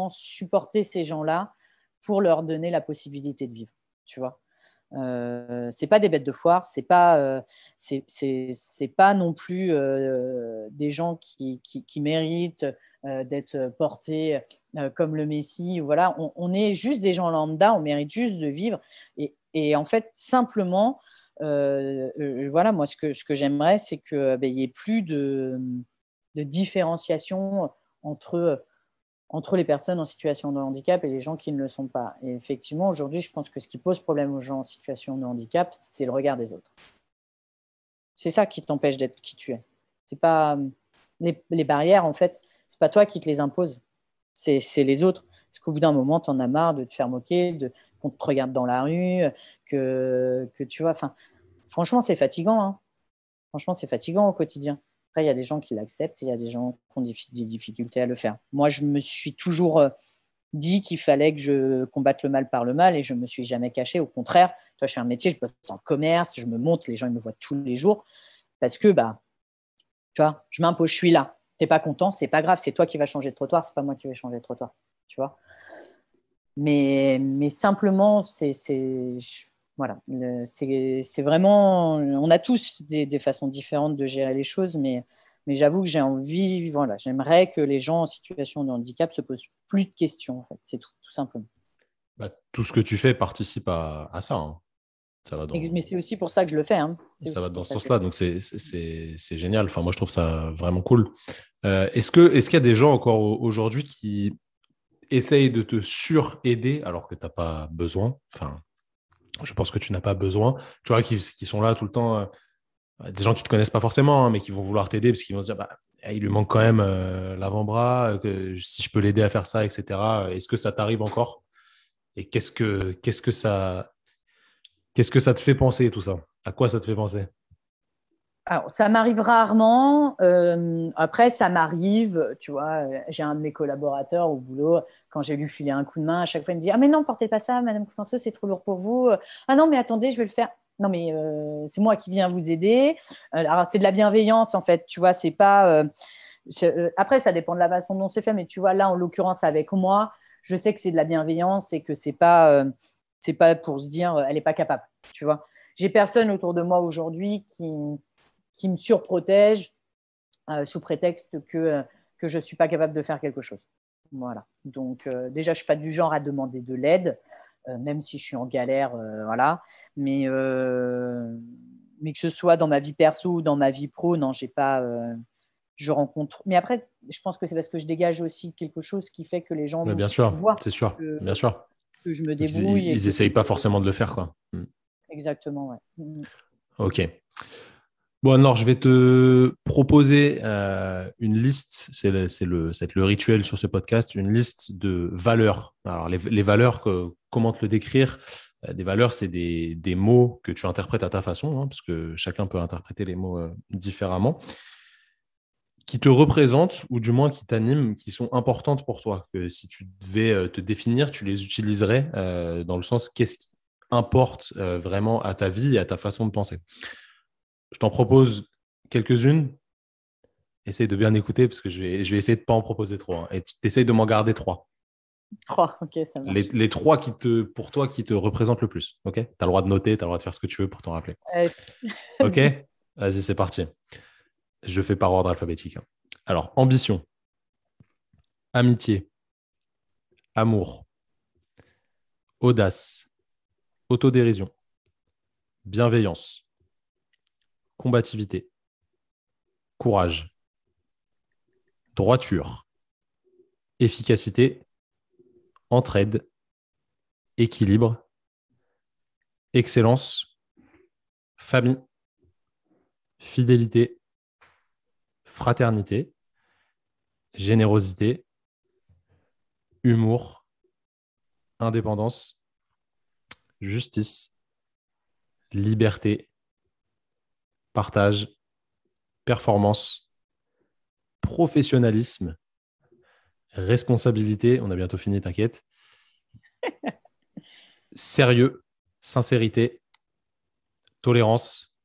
supporter ces gens-là pour leur donner la possibilité de vivre, tu vois. C'est pas des bêtes de foire, c'est pas non plus des gens qui méritent d'être portés comme le Messie. Voilà, on est juste des gens lambda, on mérite juste de vivre. Et en fait, simplement, voilà, moi, ce que j'aimerais, c'est qu'il n'y ait plus de différenciation entre les personnes en situation de handicap et les gens qui ne le sont pas. Et effectivement, aujourd'hui, je pense que ce qui pose problème aux gens en situation de handicap, c'est le regard des autres. C'est ça qui t'empêche d'être qui tu es. C'est pas les barrières, en fait, c'est pas toi qui te les imposes, c'est les autres. Parce qu'au bout d'un moment, tu en as marre de te faire moquer, qu'on te regarde dans la rue, que tu vois. Franchement, c'est fatigant. Hein. Franchement, c'est fatigant au quotidien. Après, il y a des gens qui l'acceptent et il y a des gens qui ont des difficultés à le faire. Moi, je me suis toujours dit qu'il fallait que je combatte le mal par le mal et je ne me suis jamais caché. Au contraire, toi, je fais un métier, je bosse en commerce, je me montre, les gens ils me voient tous les jours parce que, tu vois, je m'impose, je suis là. Tu n'es pas content, c'est pas grave, c'est toi qui vas changer de trottoir, c'est pas moi qui vais changer de trottoir. Tu vois. Mais simplement, voilà, c'est vraiment, on a tous des façons différentes de gérer les choses, mais j'avoue que j'ai envie, voilà, j'aimerais que les gens en situation de handicap se posent plus de questions, en fait, c'est tout simplement. Tout ce que tu fais participe à ça. Hein. Ça va Mais c'est aussi pour ça que je le fais. Hein. Ça va dans ce sens-là, donc c'est génial. Enfin, moi, je trouve ça vraiment cool. Est-ce qu'il y a des gens encore aujourd'hui qui essayent de te suraider alors que tu n'as pas besoin? Enfin, je pense que tu n'as pas besoin. Tu vois, qui sont là tout le temps, des gens qui ne te connaissent pas forcément, hein, mais qui vont vouloir t'aider parce qu'ils vont se dire, il lui manque quand même l'avant-bras, si je peux l'aider à faire ça, etc. Est-ce que ça t'arrive encore? Et qu'est-ce que ça te fait penser, tout ça? À quoi ça te fait penser? Alors, ça m'arrive rarement. Après, ça m'arrive, tu vois, j'ai un de mes collaborateurs au boulot, quand j'ai lui filer un coup de main, à chaque fois, il me dit « Ah, mais non, portez pas ça, Madame Coutenceau, c'est trop lourd pour vous. Ah non, mais attendez, je vais le faire. » Non, mais c'est moi qui viens vous aider. Alors, c'est de la bienveillance, en fait, tu vois, c'est pas… après, ça dépend de la façon dont c'est fait, mais tu vois, là, en l'occurrence, avec moi, je sais que c'est de la bienveillance et que c'est pas pour se dire elle n'est pas capable, tu vois. J'ai personne autour de moi aujourd'hui qui me surprotège sous prétexte que je ne suis pas capable de faire quelque chose. Voilà. Donc, déjà, je ne suis pas du genre à demander de l'aide, même si je suis en galère, voilà. Mais que ce soit dans ma vie perso ou dans ma vie pro, non, j'ai pas… je rencontre… Mais après, je pense que c'est parce que je dégage aussi quelque chose qui fait que les gens Mais bien sûr, voient c'est sûr, que, bien sûr. que je me Donc, débrouille. ils essayent pas forcément de le faire, quoi. Exactement, ouais. Ok. Bon, alors, je vais te proposer une liste, c'est le rituel sur ce podcast, une liste de valeurs. Alors, les valeurs, comment te le décrire? Des valeurs, c'est des mots que tu interprètes à ta façon, hein, parce que chacun peut interpréter les mots différemment, qui te représentent, ou du moins qui t'animent, qui sont importantes pour toi. Que si tu devais te définir, tu les utiliserais dans le sens qu'est-ce qui importe vraiment à ta vie et à ta façon de penser. Je t'en propose quelques-unes. Essaye de bien écouter parce que je vais essayer de ne pas en proposer trop, hein. Et tu essayes de m'en garder trois. 3, ok, ça marche. Les trois pour toi, qui te représentent le plus. Ok. Tu as le droit de noter, tu as le droit de faire ce que tu veux pour t'en rappeler. Euh, Ok. Vas-y. Vas-y, c'est parti. Je fais par ordre alphabétique, hein. Alors, ambition, amitié, amour, audace, autodérision, bienveillance, combativité, courage, droiture, efficacité, entraide, équilibre, excellence, famille, fidélité, fraternité, générosité, humour, indépendance, justice, liberté, partage, performance, professionnalisme, responsabilité, on a bientôt fini, t'inquiète, sérieux, sincérité, tolérance,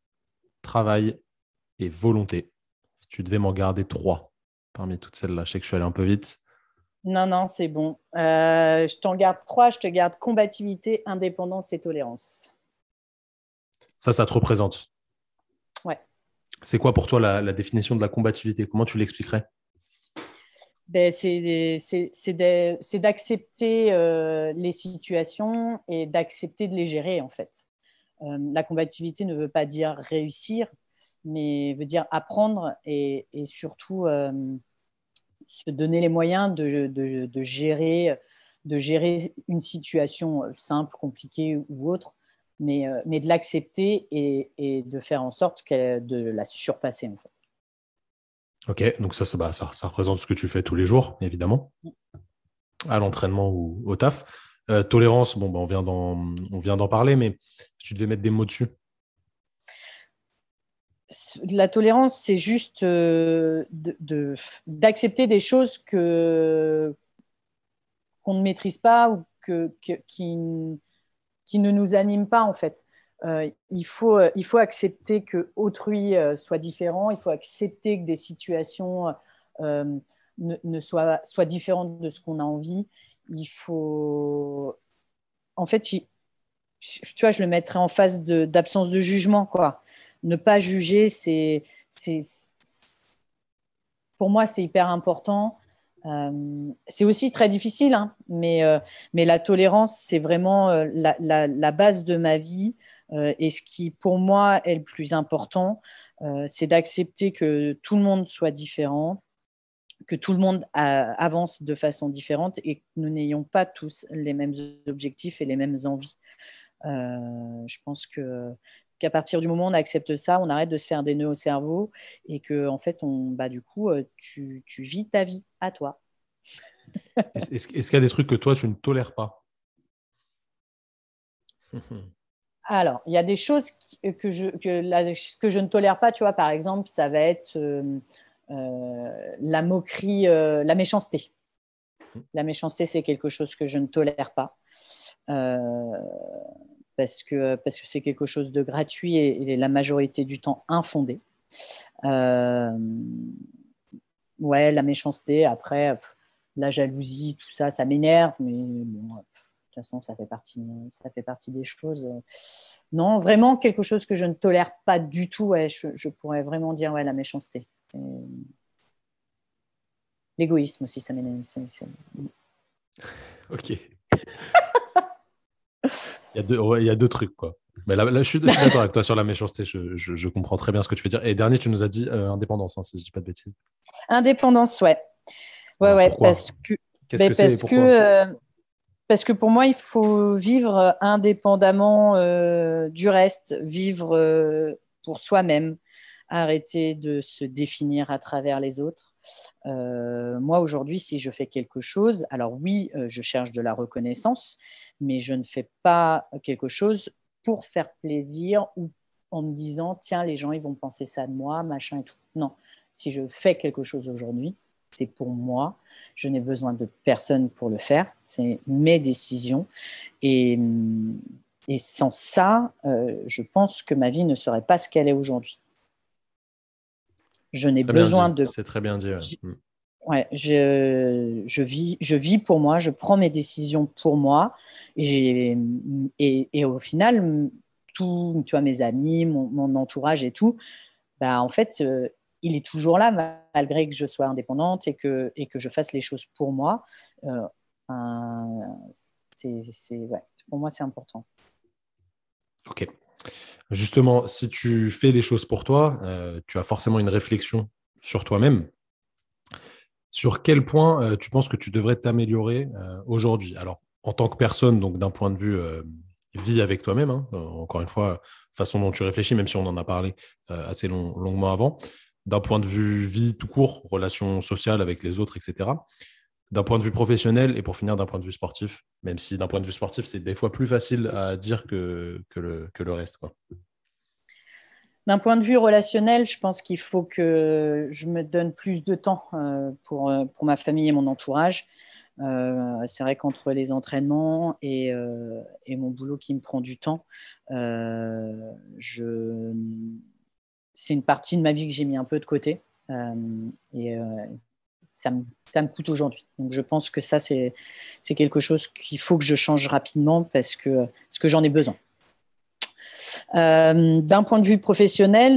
travail et volonté. Si tu devais m'en garder trois parmi toutes celles-là, je sais que je suis allé un peu vite. Non, non, c'est bon. Je t'en garde 3. Je te garde combativité, indépendance et tolérance. Ça te représente. Ouais. C'est quoi pour toi la définition de la combativité? Comment tu l'expliquerais? Ben, c'est d'accepter les situations et d'accepter de les gérer, en fait. La combativité ne veut pas dire réussir, mais veut dire apprendre et surtout se donner les moyens de gérer une situation simple, compliquée ou autre, mais de l'accepter et de faire en sorte de la surpasser, en fait. Ok, donc ça représente ce que tu fais tous les jours, évidemment, à l'entraînement ou au taf. Tolérance, bon, on vient d'en parler, mais si tu devais mettre des mots dessus. La tolérance, c'est juste d'accepter des choses qu'on ne maîtrise pas ou qui ne nous animent pas, en fait. Il faut accepter que autrui soit différent, il faut accepter que des situations ne soient différentes de ce qu'on a envie. Il faut... En fait, tu vois, je le mettrais en phase d'absence de jugement, quoi. Ne pas juger, pour moi, c'est hyper important. C'est aussi très difficile, hein, mais la tolérance, c'est vraiment la base de ma vie. Et ce qui, pour moi, est le plus important, c'est d'accepter que tout le monde soit différent, que tout le monde avance de façon différente et que nous n'ayons pas tous les mêmes objectifs et les mêmes envies. Je pense qu'à partir du moment où on accepte ça, on arrête de se faire des nœuds au cerveau et que en fait, du coup, tu vis ta vie à toi. Est-ce qu'il y a des trucs que toi, tu ne tolères pas? Alors, il y a des choses que je ne tolère pas, tu vois, par exemple, ça va être la moquerie, la méchanceté. La méchanceté, c'est quelque chose que je ne tolère pas. Parce que c'est quelque chose de gratuit et la majorité du temps infondé. Ouais, la méchanceté, après, la jalousie, tout ça, ça m'énerve, mais bon, de toute façon, ça fait partie des choses. Non, vraiment, quelque chose que je ne tolère pas du tout, ouais, je pourrais vraiment dire, ouais, la méchanceté. Et l'égoïsme aussi, ça m'énerve. Ok. Il y a deux trucs, quoi. Mais là, je suis d'accord avec toi sur la méchanceté. Je comprends très bien ce que tu veux dire. Et dernier, tu nous as dit indépendance, hein, si je ne dis pas de bêtises. Indépendance, ouais. Ouais, Alors, ouais, pourquoi? Qu'est-ce que c'est et parce que pourquoi? Parce que pour moi, il faut vivre indépendamment du reste, vivre pour soi-même, arrêter de se définir à travers les autres. Moi, aujourd'hui, si je fais quelque chose, alors oui, je cherche de la reconnaissance, mais je ne fais pas quelque chose pour faire plaisir ou en me disant, tiens, les gens, ils vont penser ça de moi, machin et tout. Non, si je fais quelque chose aujourd'hui, c'est pour moi. Je n'ai besoin de personne pour le faire. C'est mes décisions. Et, et sans ça, je pense que ma vie ne serait pas ce qu'elle est aujourd'hui. Je n'ai Très bien besoin dit. de... C'est très bien dit. Ouais. Ouais, je vis pour moi, je prends mes décisions pour moi. Et au final, tout, tu vois, mes amis, mon entourage et tout, bah, en fait, il est toujours là malgré que je sois indépendante et que je fasse les choses pour moi. Euh, ouais, pour moi, c'est important. Ok. Justement, si tu fais les choses pour toi, tu as forcément une réflexion sur toi-même. Sur quel point tu penses que tu devrais t'améliorer aujourd'hui? Alors, en tant que personne, donc d'un point de vue vie avec toi-même, hein, encore une fois, façon dont tu réfléchis, même si on en a parlé assez longuement avant, d'un point de vue vie tout court, relations sociales avec les autres, etc. D'un point de vue professionnel et pour finir d'un point de vue sportif, même si d'un point de vue sportif, c'est des fois plus facile à dire que le reste, quoi. D'un point de vue relationnel, je pense qu'il faut que je me donne plus de temps pour ma famille et mon entourage. C'est vrai qu'entre les entraînements et mon boulot qui me prend du temps, c'est une partie de ma vie que j'ai mis un peu de côté. Et ça me coûte aujourd'hui. Donc je pense que ça, c'est quelque chose qu'il faut que je change rapidement parce que j'en ai besoin. D'un point de vue professionnel,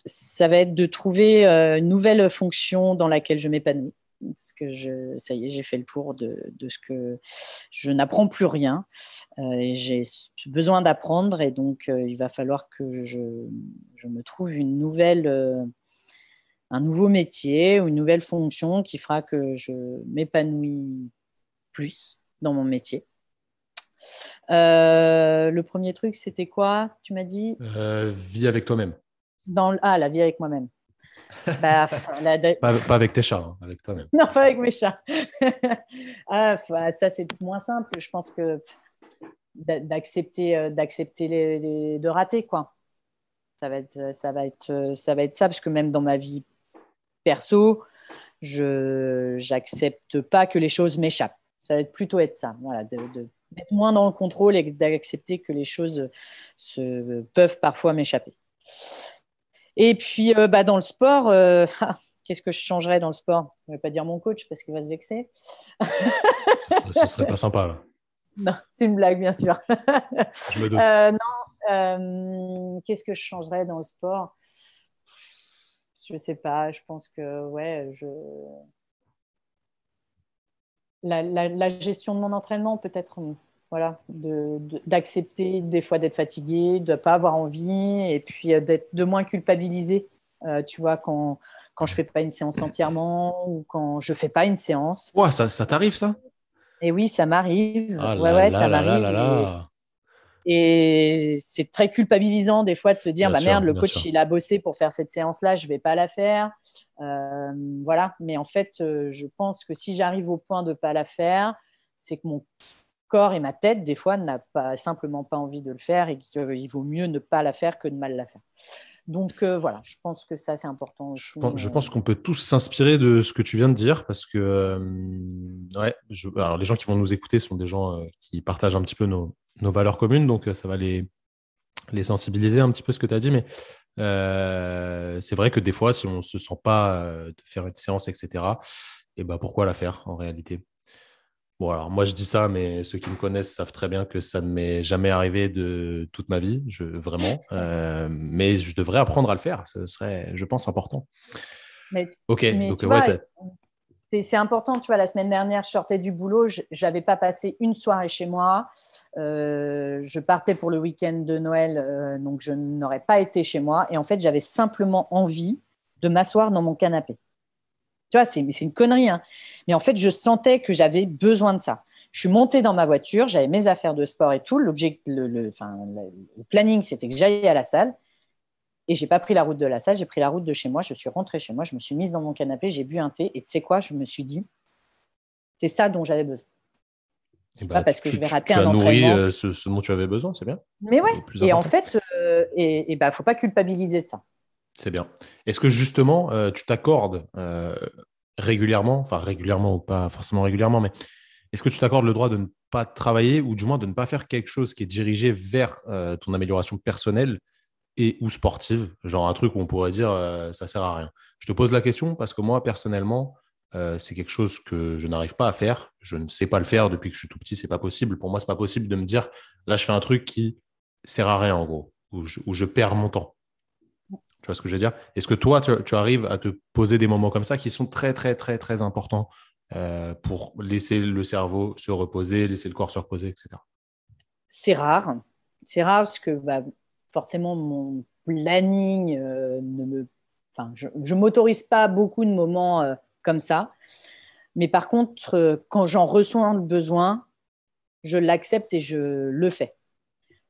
ça va être de trouver une nouvelle fonction dans laquelle je m'épanouis. Parce que ça y est, j'ai fait le tour de ce que je n'apprends plus rien. Et j'ai besoin d'apprendre et donc il va falloir que je me trouve un nouveau métier ou une nouvelle fonction qui fera que je m'épanouis plus dans mon métier. Le premier truc, c'était quoi? Tu m'as dit Vie avec toi-même. la vie avec moi-même. Bah, Pas avec tes chats, hein, avec toi-même. non, pas avec mes chats. Ça, c'est moins simple. Je pense que d'accepter de rater, quoi. Ça va être ça, parce que même dans ma vie perso, je n'accepte pas que les choses m'échappent. Ça va plutôt être ça, voilà, de mettre moins dans le contrôle et d'accepter que les choses peuvent parfois m'échapper. Et puis, dans le sport, qu'est-ce que je changerais dans le sport? Je ne vais pas dire mon coach parce qu'il va se vexer. Ce serait pas sympa, là. Non, c'est une blague, bien sûr. Je me doute. Non, qu'est-ce que je changerais dans le sport? Je sais pas. Je pense que ouais, la gestion de mon entraînement peut-être. Voilà, d'accepter des fois d'être fatigué, de ne pas avoir envie, et puis de moins culpabiliser. Tu vois, quand je ne fais pas une séance entièrement ou quand je ne fais pas une séance. Ouais, ça t'arrive, ça? Et oui, ça m'arrive. Ah Ouais, là ouais, là ça là là m'arrive. là là. Et c'est très culpabilisant des fois de se dire, Bien bah sûr, merde, le bien coach, sûr. il a bossé pour faire cette séance-là, je ne vais pas la faire. Voilà. Mais en fait, je pense que si j'arrive au point de ne pas la faire, c'est que mon corps et ma tête, des fois, n'a pas, simplement pas envie de le faire et qu'il vaut mieux ne pas la faire que de mal la faire. Donc voilà, je pense que ça, c'est important aussi. Je pense qu'on peut tous s'inspirer de ce que tu viens de dire parce que ouais, alors les gens qui vont nous écouter sont des gens qui partagent un petit peu nos valeurs communes, donc ça va les sensibiliser un petit peu ce que tu as dit, mais c'est vrai que des fois, si on ne se sent pas de faire une séance, etc., et ben pourquoi la faire en réalité? Bon, alors moi je dis ça, mais ceux qui me connaissent savent très bien que ça ne m'est jamais arrivé de toute ma vie, vraiment. Mais je devrais apprendre à le faire, ce serait, je pense, important. Mais, Ok, mais donc tu ouais, vois, c'est important, tu vois, la semaine dernière, je sortais du boulot, je n'avais pas passé une soirée chez moi. Je partais pour le week-end de Noël, donc je n'aurais pas été chez moi. Et en fait, j'avais simplement envie de m'asseoir dans mon canapé. Tu vois, c'est une connerie, hein. Mais en fait, je sentais que j'avais besoin de ça. Je suis montée dans ma voiture, j'avais mes affaires de sport et tout. Le planning, c'était que j'aille à la salle. Et j'ai pas pris la route de la salle, j'ai pris la route de chez moi. Je suis rentrée chez moi, je me suis mise dans mon canapé, j'ai bu un thé. Et tu sais quoi, je me suis dit, c'est ça dont j'avais besoin. Et C'est pas bah, parce que je vais rater tu un as nourri entraînement. ce dont tu avais besoin, c'est bien. Mais C'est ouais. le plus Et en important. fait, faut pas culpabiliser de ça. C'est bien. Est-ce que justement, tu t'accordes régulièrement, enfin régulièrement ou pas forcément régulièrement, mais est-ce que tu t'accordes le droit de ne pas travailler ou du moins de ne pas faire quelque chose qui est dirigé vers ton amélioration personnelle et ou sportive, genre un truc où on pourrait dire ça sert à rien. Je te pose la question parce que moi, personnellement, c'est quelque chose que je n'arrive pas à faire. Je ne sais pas le faire depuis que je suis tout petit, c'est pas possible. Pour moi, c'est pas possible de me dire là, je fais un truc qui sert à rien en gros, où je perds mon temps. Tu vois ce que je veux dire? Est-ce que toi, tu arrives à te poser des moments comme ça qui sont très, très, très, très importants pour laisser le cerveau se reposer, laisser le corps se reposer, etc. C'est rare. C'est rare parce que forcément, mon planning ne me. Enfin, je ne m'autorise pas beaucoup de moments comme ça. Mais par contre, quand j'en ressens le besoin, je l'accepte et je le fais.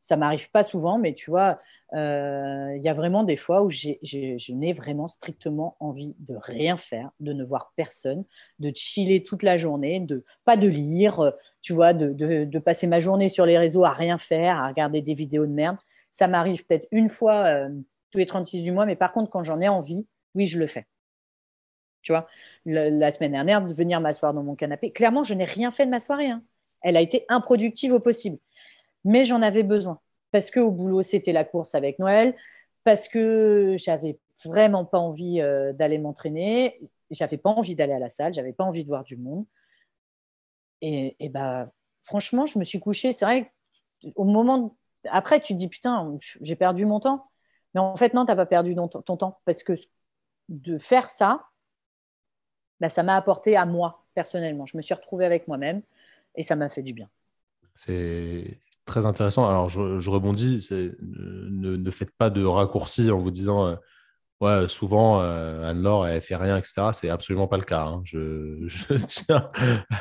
Ça m'arrive pas souvent, mais tu vois, il y a vraiment des fois où je n'ai vraiment strictement envie de rien faire, de ne voir personne, de chiller toute la journée, pas de lire, tu vois, de passer ma journée sur les réseaux à rien faire, à regarder des vidéos de merde. Ça m'arrive peut-être une fois tous les 36 du mois, mais par contre, quand j'en ai envie, oui, je le fais. Tu vois, la semaine dernière, de venir m'asseoir dans mon canapé. Clairement, je n'ai rien fait de ma soirée, hein. Elle a été improductive au possible. Mais j'en avais besoin. Parce qu'au boulot, c'était la course avec Noël. Parce que j'avais vraiment pas envie d'aller m'entraîner. J'avais pas envie d'aller à la salle. J'avais pas envie de voir du monde. Et bah, franchement, je me suis couchée. C'est vrai qu'au moment. Après, tu te dis, putain, j'ai perdu mon temps. Mais en fait, non, tu n'as pas perdu ton temps. Parce que de faire ça, bah, ça m'a apporté à moi, personnellement. Je me suis retrouvée avec moi-même et ça m'a fait du bien. C'est très intéressant. Alors, je rebondis, ne faites pas de raccourcis en vous disant ouais, souvent, Anne-Laure, elle fait rien, etc. C'est absolument pas le cas, hein. Je tiens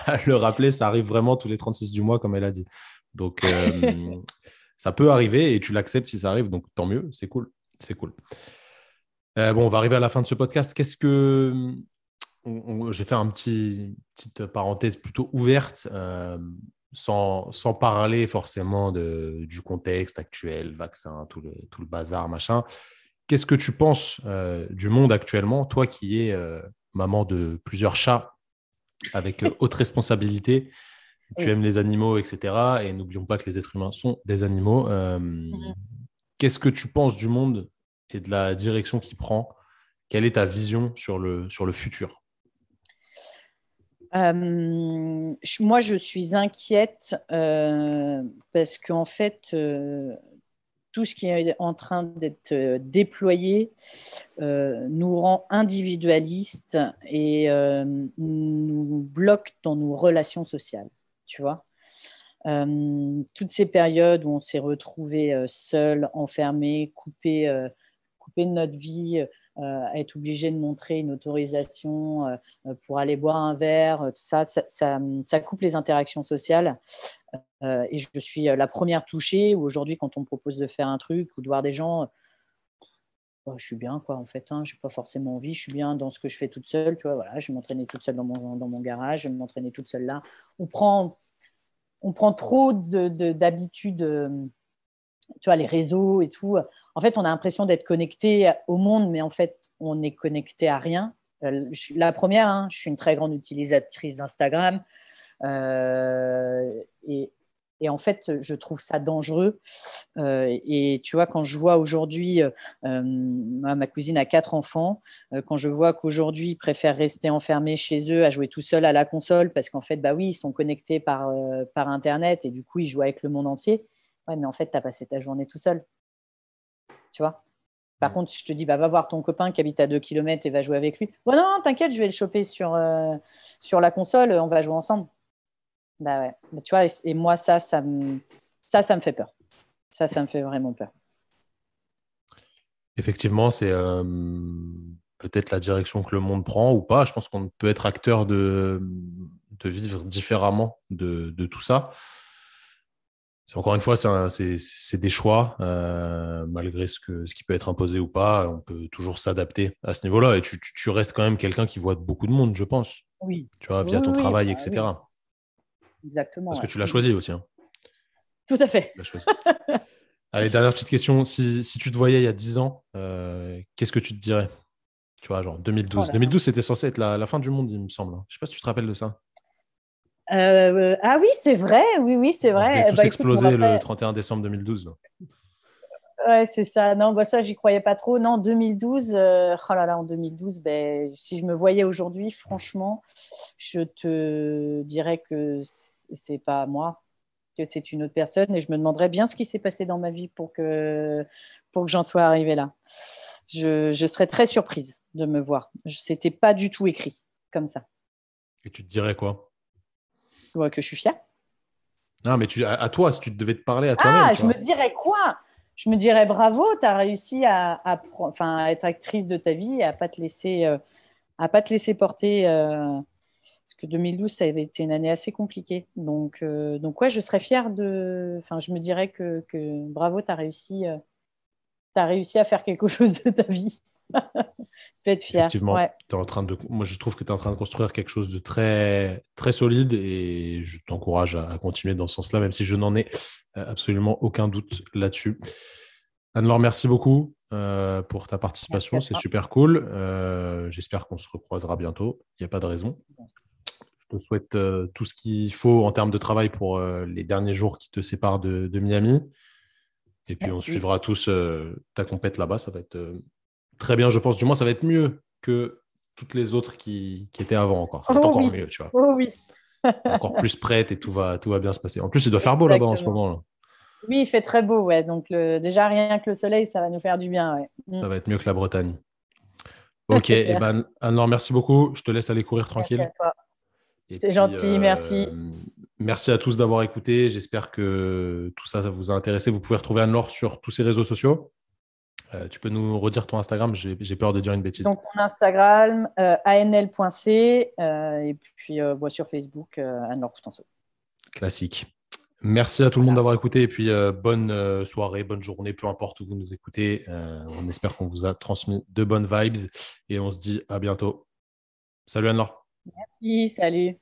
à le rappeler, ça arrive vraiment tous les 36 du mois, comme elle a dit. Donc, ça peut arriver et tu l'acceptes si ça arrive, donc tant mieux, c'est cool. C'est cool. Bon, on va arriver à la fin de ce podcast. Qu'est-ce que. Je vais faire petite parenthèse plutôt ouverte, sans parler forcément du contexte actuel, vaccin, tout le bazar, machin. Qu'est-ce que tu penses du monde actuellement, toi qui es maman de plusieurs chats avec haute responsabilité, tu Oui. aimes les animaux, etc. Et n'oublions pas que les êtres humains sont des animaux. Qu'est-ce que tu penses du monde et de la direction qu'il prend? Quelle est ta vision sur le futur? Moi, je suis inquiète parce qu'en fait, tout ce qui est en train d'être déployé nous rend individualistes et nous bloque dans nos relations sociales, tu vois. Toutes ces périodes où on s'est retrouvé seul, enfermé, coupé de notre vie, à être obligé de montrer une autorisation pour aller boire un verre, tout ça coupe les interactions sociales. Et je suis la première touchée, où aujourd'hui, quand on me propose de faire un truc ou de voir des gens, je suis bien, quoi, en fait, hein, je n'ai pas forcément envie, je suis bien dans ce que je fais toute seule, tu vois, voilà, je vais m'entraîner toute seule dans mon garage, je vais m'entraîner toute seule là. On prend, on prend trop d'habitudes, tu vois, les réseaux et tout. En fait, on a l'impression d'être connecté au monde, mais en fait, on est connecté à rien. La première, hein, je suis une très grande utilisatrice d'Instagram. Et, et en fait, je trouve ça dangereux. Et tu vois, quand je vois aujourd'hui, ma cousine a 4 enfants, quand je vois qu'aujourd'hui, ils préfèrent rester enfermés chez eux à jouer tout seul à la console, parce qu'en fait, bah oui, ils sont connectés par Internet et du coup, ils jouent avec le monde entier. Ouais, mais en fait, tu as passé ta journée tout seul, tu vois. Par contre, je te dis, bah, va voir ton copain qui habite à 2 kilomètres et va jouer avec lui. Bon, non, t'inquiète, je vais le choper sur la console, on va jouer ensemble. Bah ouais. Bah, tu vois, et moi, ça me fait peur. Ça me fait vraiment peur. Effectivement, peut-être la direction que le monde prend ou pas. Je pense qu'on peut être acteur de vivre différemment de tout ça. Encore une fois, c'est des choix, malgré ce qui peut être imposé ou pas. On peut toujours s'adapter à ce niveau-là. Et tu restes quand même quelqu'un qui voit beaucoup de monde, je pense. Oui, Tu vois, oui, via ton oui, oui, travail, bah oui, etc. exactement. Parce que Ouais. tu l'as choisi aussi. Hein. Tout à fait. Tu l'as choisi. Allez, dernière petite question. Si tu te voyais il y a 10 ans, qu'est-ce que tu te dirais? Tu vois, genre Oh 2012. là là. 2012, c'était censé être la fin du monde, il me semble. Je sais pas si tu te rappelles de ça. Ah oui, c'est vrai. Oui, oui, c'est On devait vrai. tous Bah écoute, bon exploser le après, 31 décembre 2012. ouais, c'est ça. Non, bah ça, j'y croyais pas trop. Non, 2012. Oh là là, en 2012, ben, si je me voyais aujourd'hui, franchement, je te dirais que c'est pas moi, que c'est une autre personne, et je me demanderais bien ce qui s'est passé dans ma vie pour que j'en sois arrivée là. Je serais très surprise de me voir. C'était pas du tout écrit comme ça. Et tu te dirais quoi? Ouais, que je suis fière. Non, mais à toi, si tu devais te parler à toi-même, Ah, tu je me vois. dirais quoi? Je me dirais bravo, tu as réussi enfin, à être actrice de ta vie et à pas te laisser porter. Parce que 2012, ça avait été une année assez compliquée. Donc ouais, je serais fière de. Enfin, je me dirais que bravo, t'as réussi à faire quelque chose de ta vie. Tu peux être fière. Ouais. Effectivement, moi, je trouve que tu es en train de construire quelque chose de très, très solide et je t'encourage à continuer dans ce sens-là, même si je n'en ai absolument aucun doute là-dessus. Anne-Laure, merci beaucoup pour ta Merci participation. à C'est toi. super cool. J'espère qu'on se recroisera bientôt. Il n'y a pas de raison. Je te souhaite tout ce qu'il faut en termes de travail pour les derniers jours qui te séparent de Miami. Et puis, on Merci. suivra tous ta compète là-bas. Ça va être très bien, je pense. Du moins, ça va être mieux que toutes les autres qui étaient avant encore. Ça va être Oh encore oui. mieux, tu vois. Oh oui. T'es encore plus prête et tout va bien se passer. En plus, il doit faire beau là-bas en ce Exactement. moment, là. Oui, il fait très beau, ouais. Donc déjà rien que le soleil, ça va nous faire du bien, ouais. Ça va être mieux que la Bretagne. Ok, C'est et clair. ben, Anne-Laure, merci beaucoup. Je te laisse aller courir Merci à tranquille. toi. Et C'est puis, gentil, merci. merci à tous d'avoir écouté. J'espère que tout ça, ça vous a intéressé. Vous pouvez retrouver Anne-Laure sur tous ses réseaux sociaux. Tu peux nous redire ton Instagram, j'ai peur de dire une bêtise. Donc, mon Instagram, anl.c, et puis bon, sur Facebook, Anne-Laure Coutenceau. Classique. Merci à tout le monde Voilà. d'avoir écouté et puis bonne soirée, bonne journée, peu importe où vous nous écoutez. On espère qu'on vous a transmis de bonnes vibes et on se dit à bientôt. Salut Anne-Laure. Merci, salut.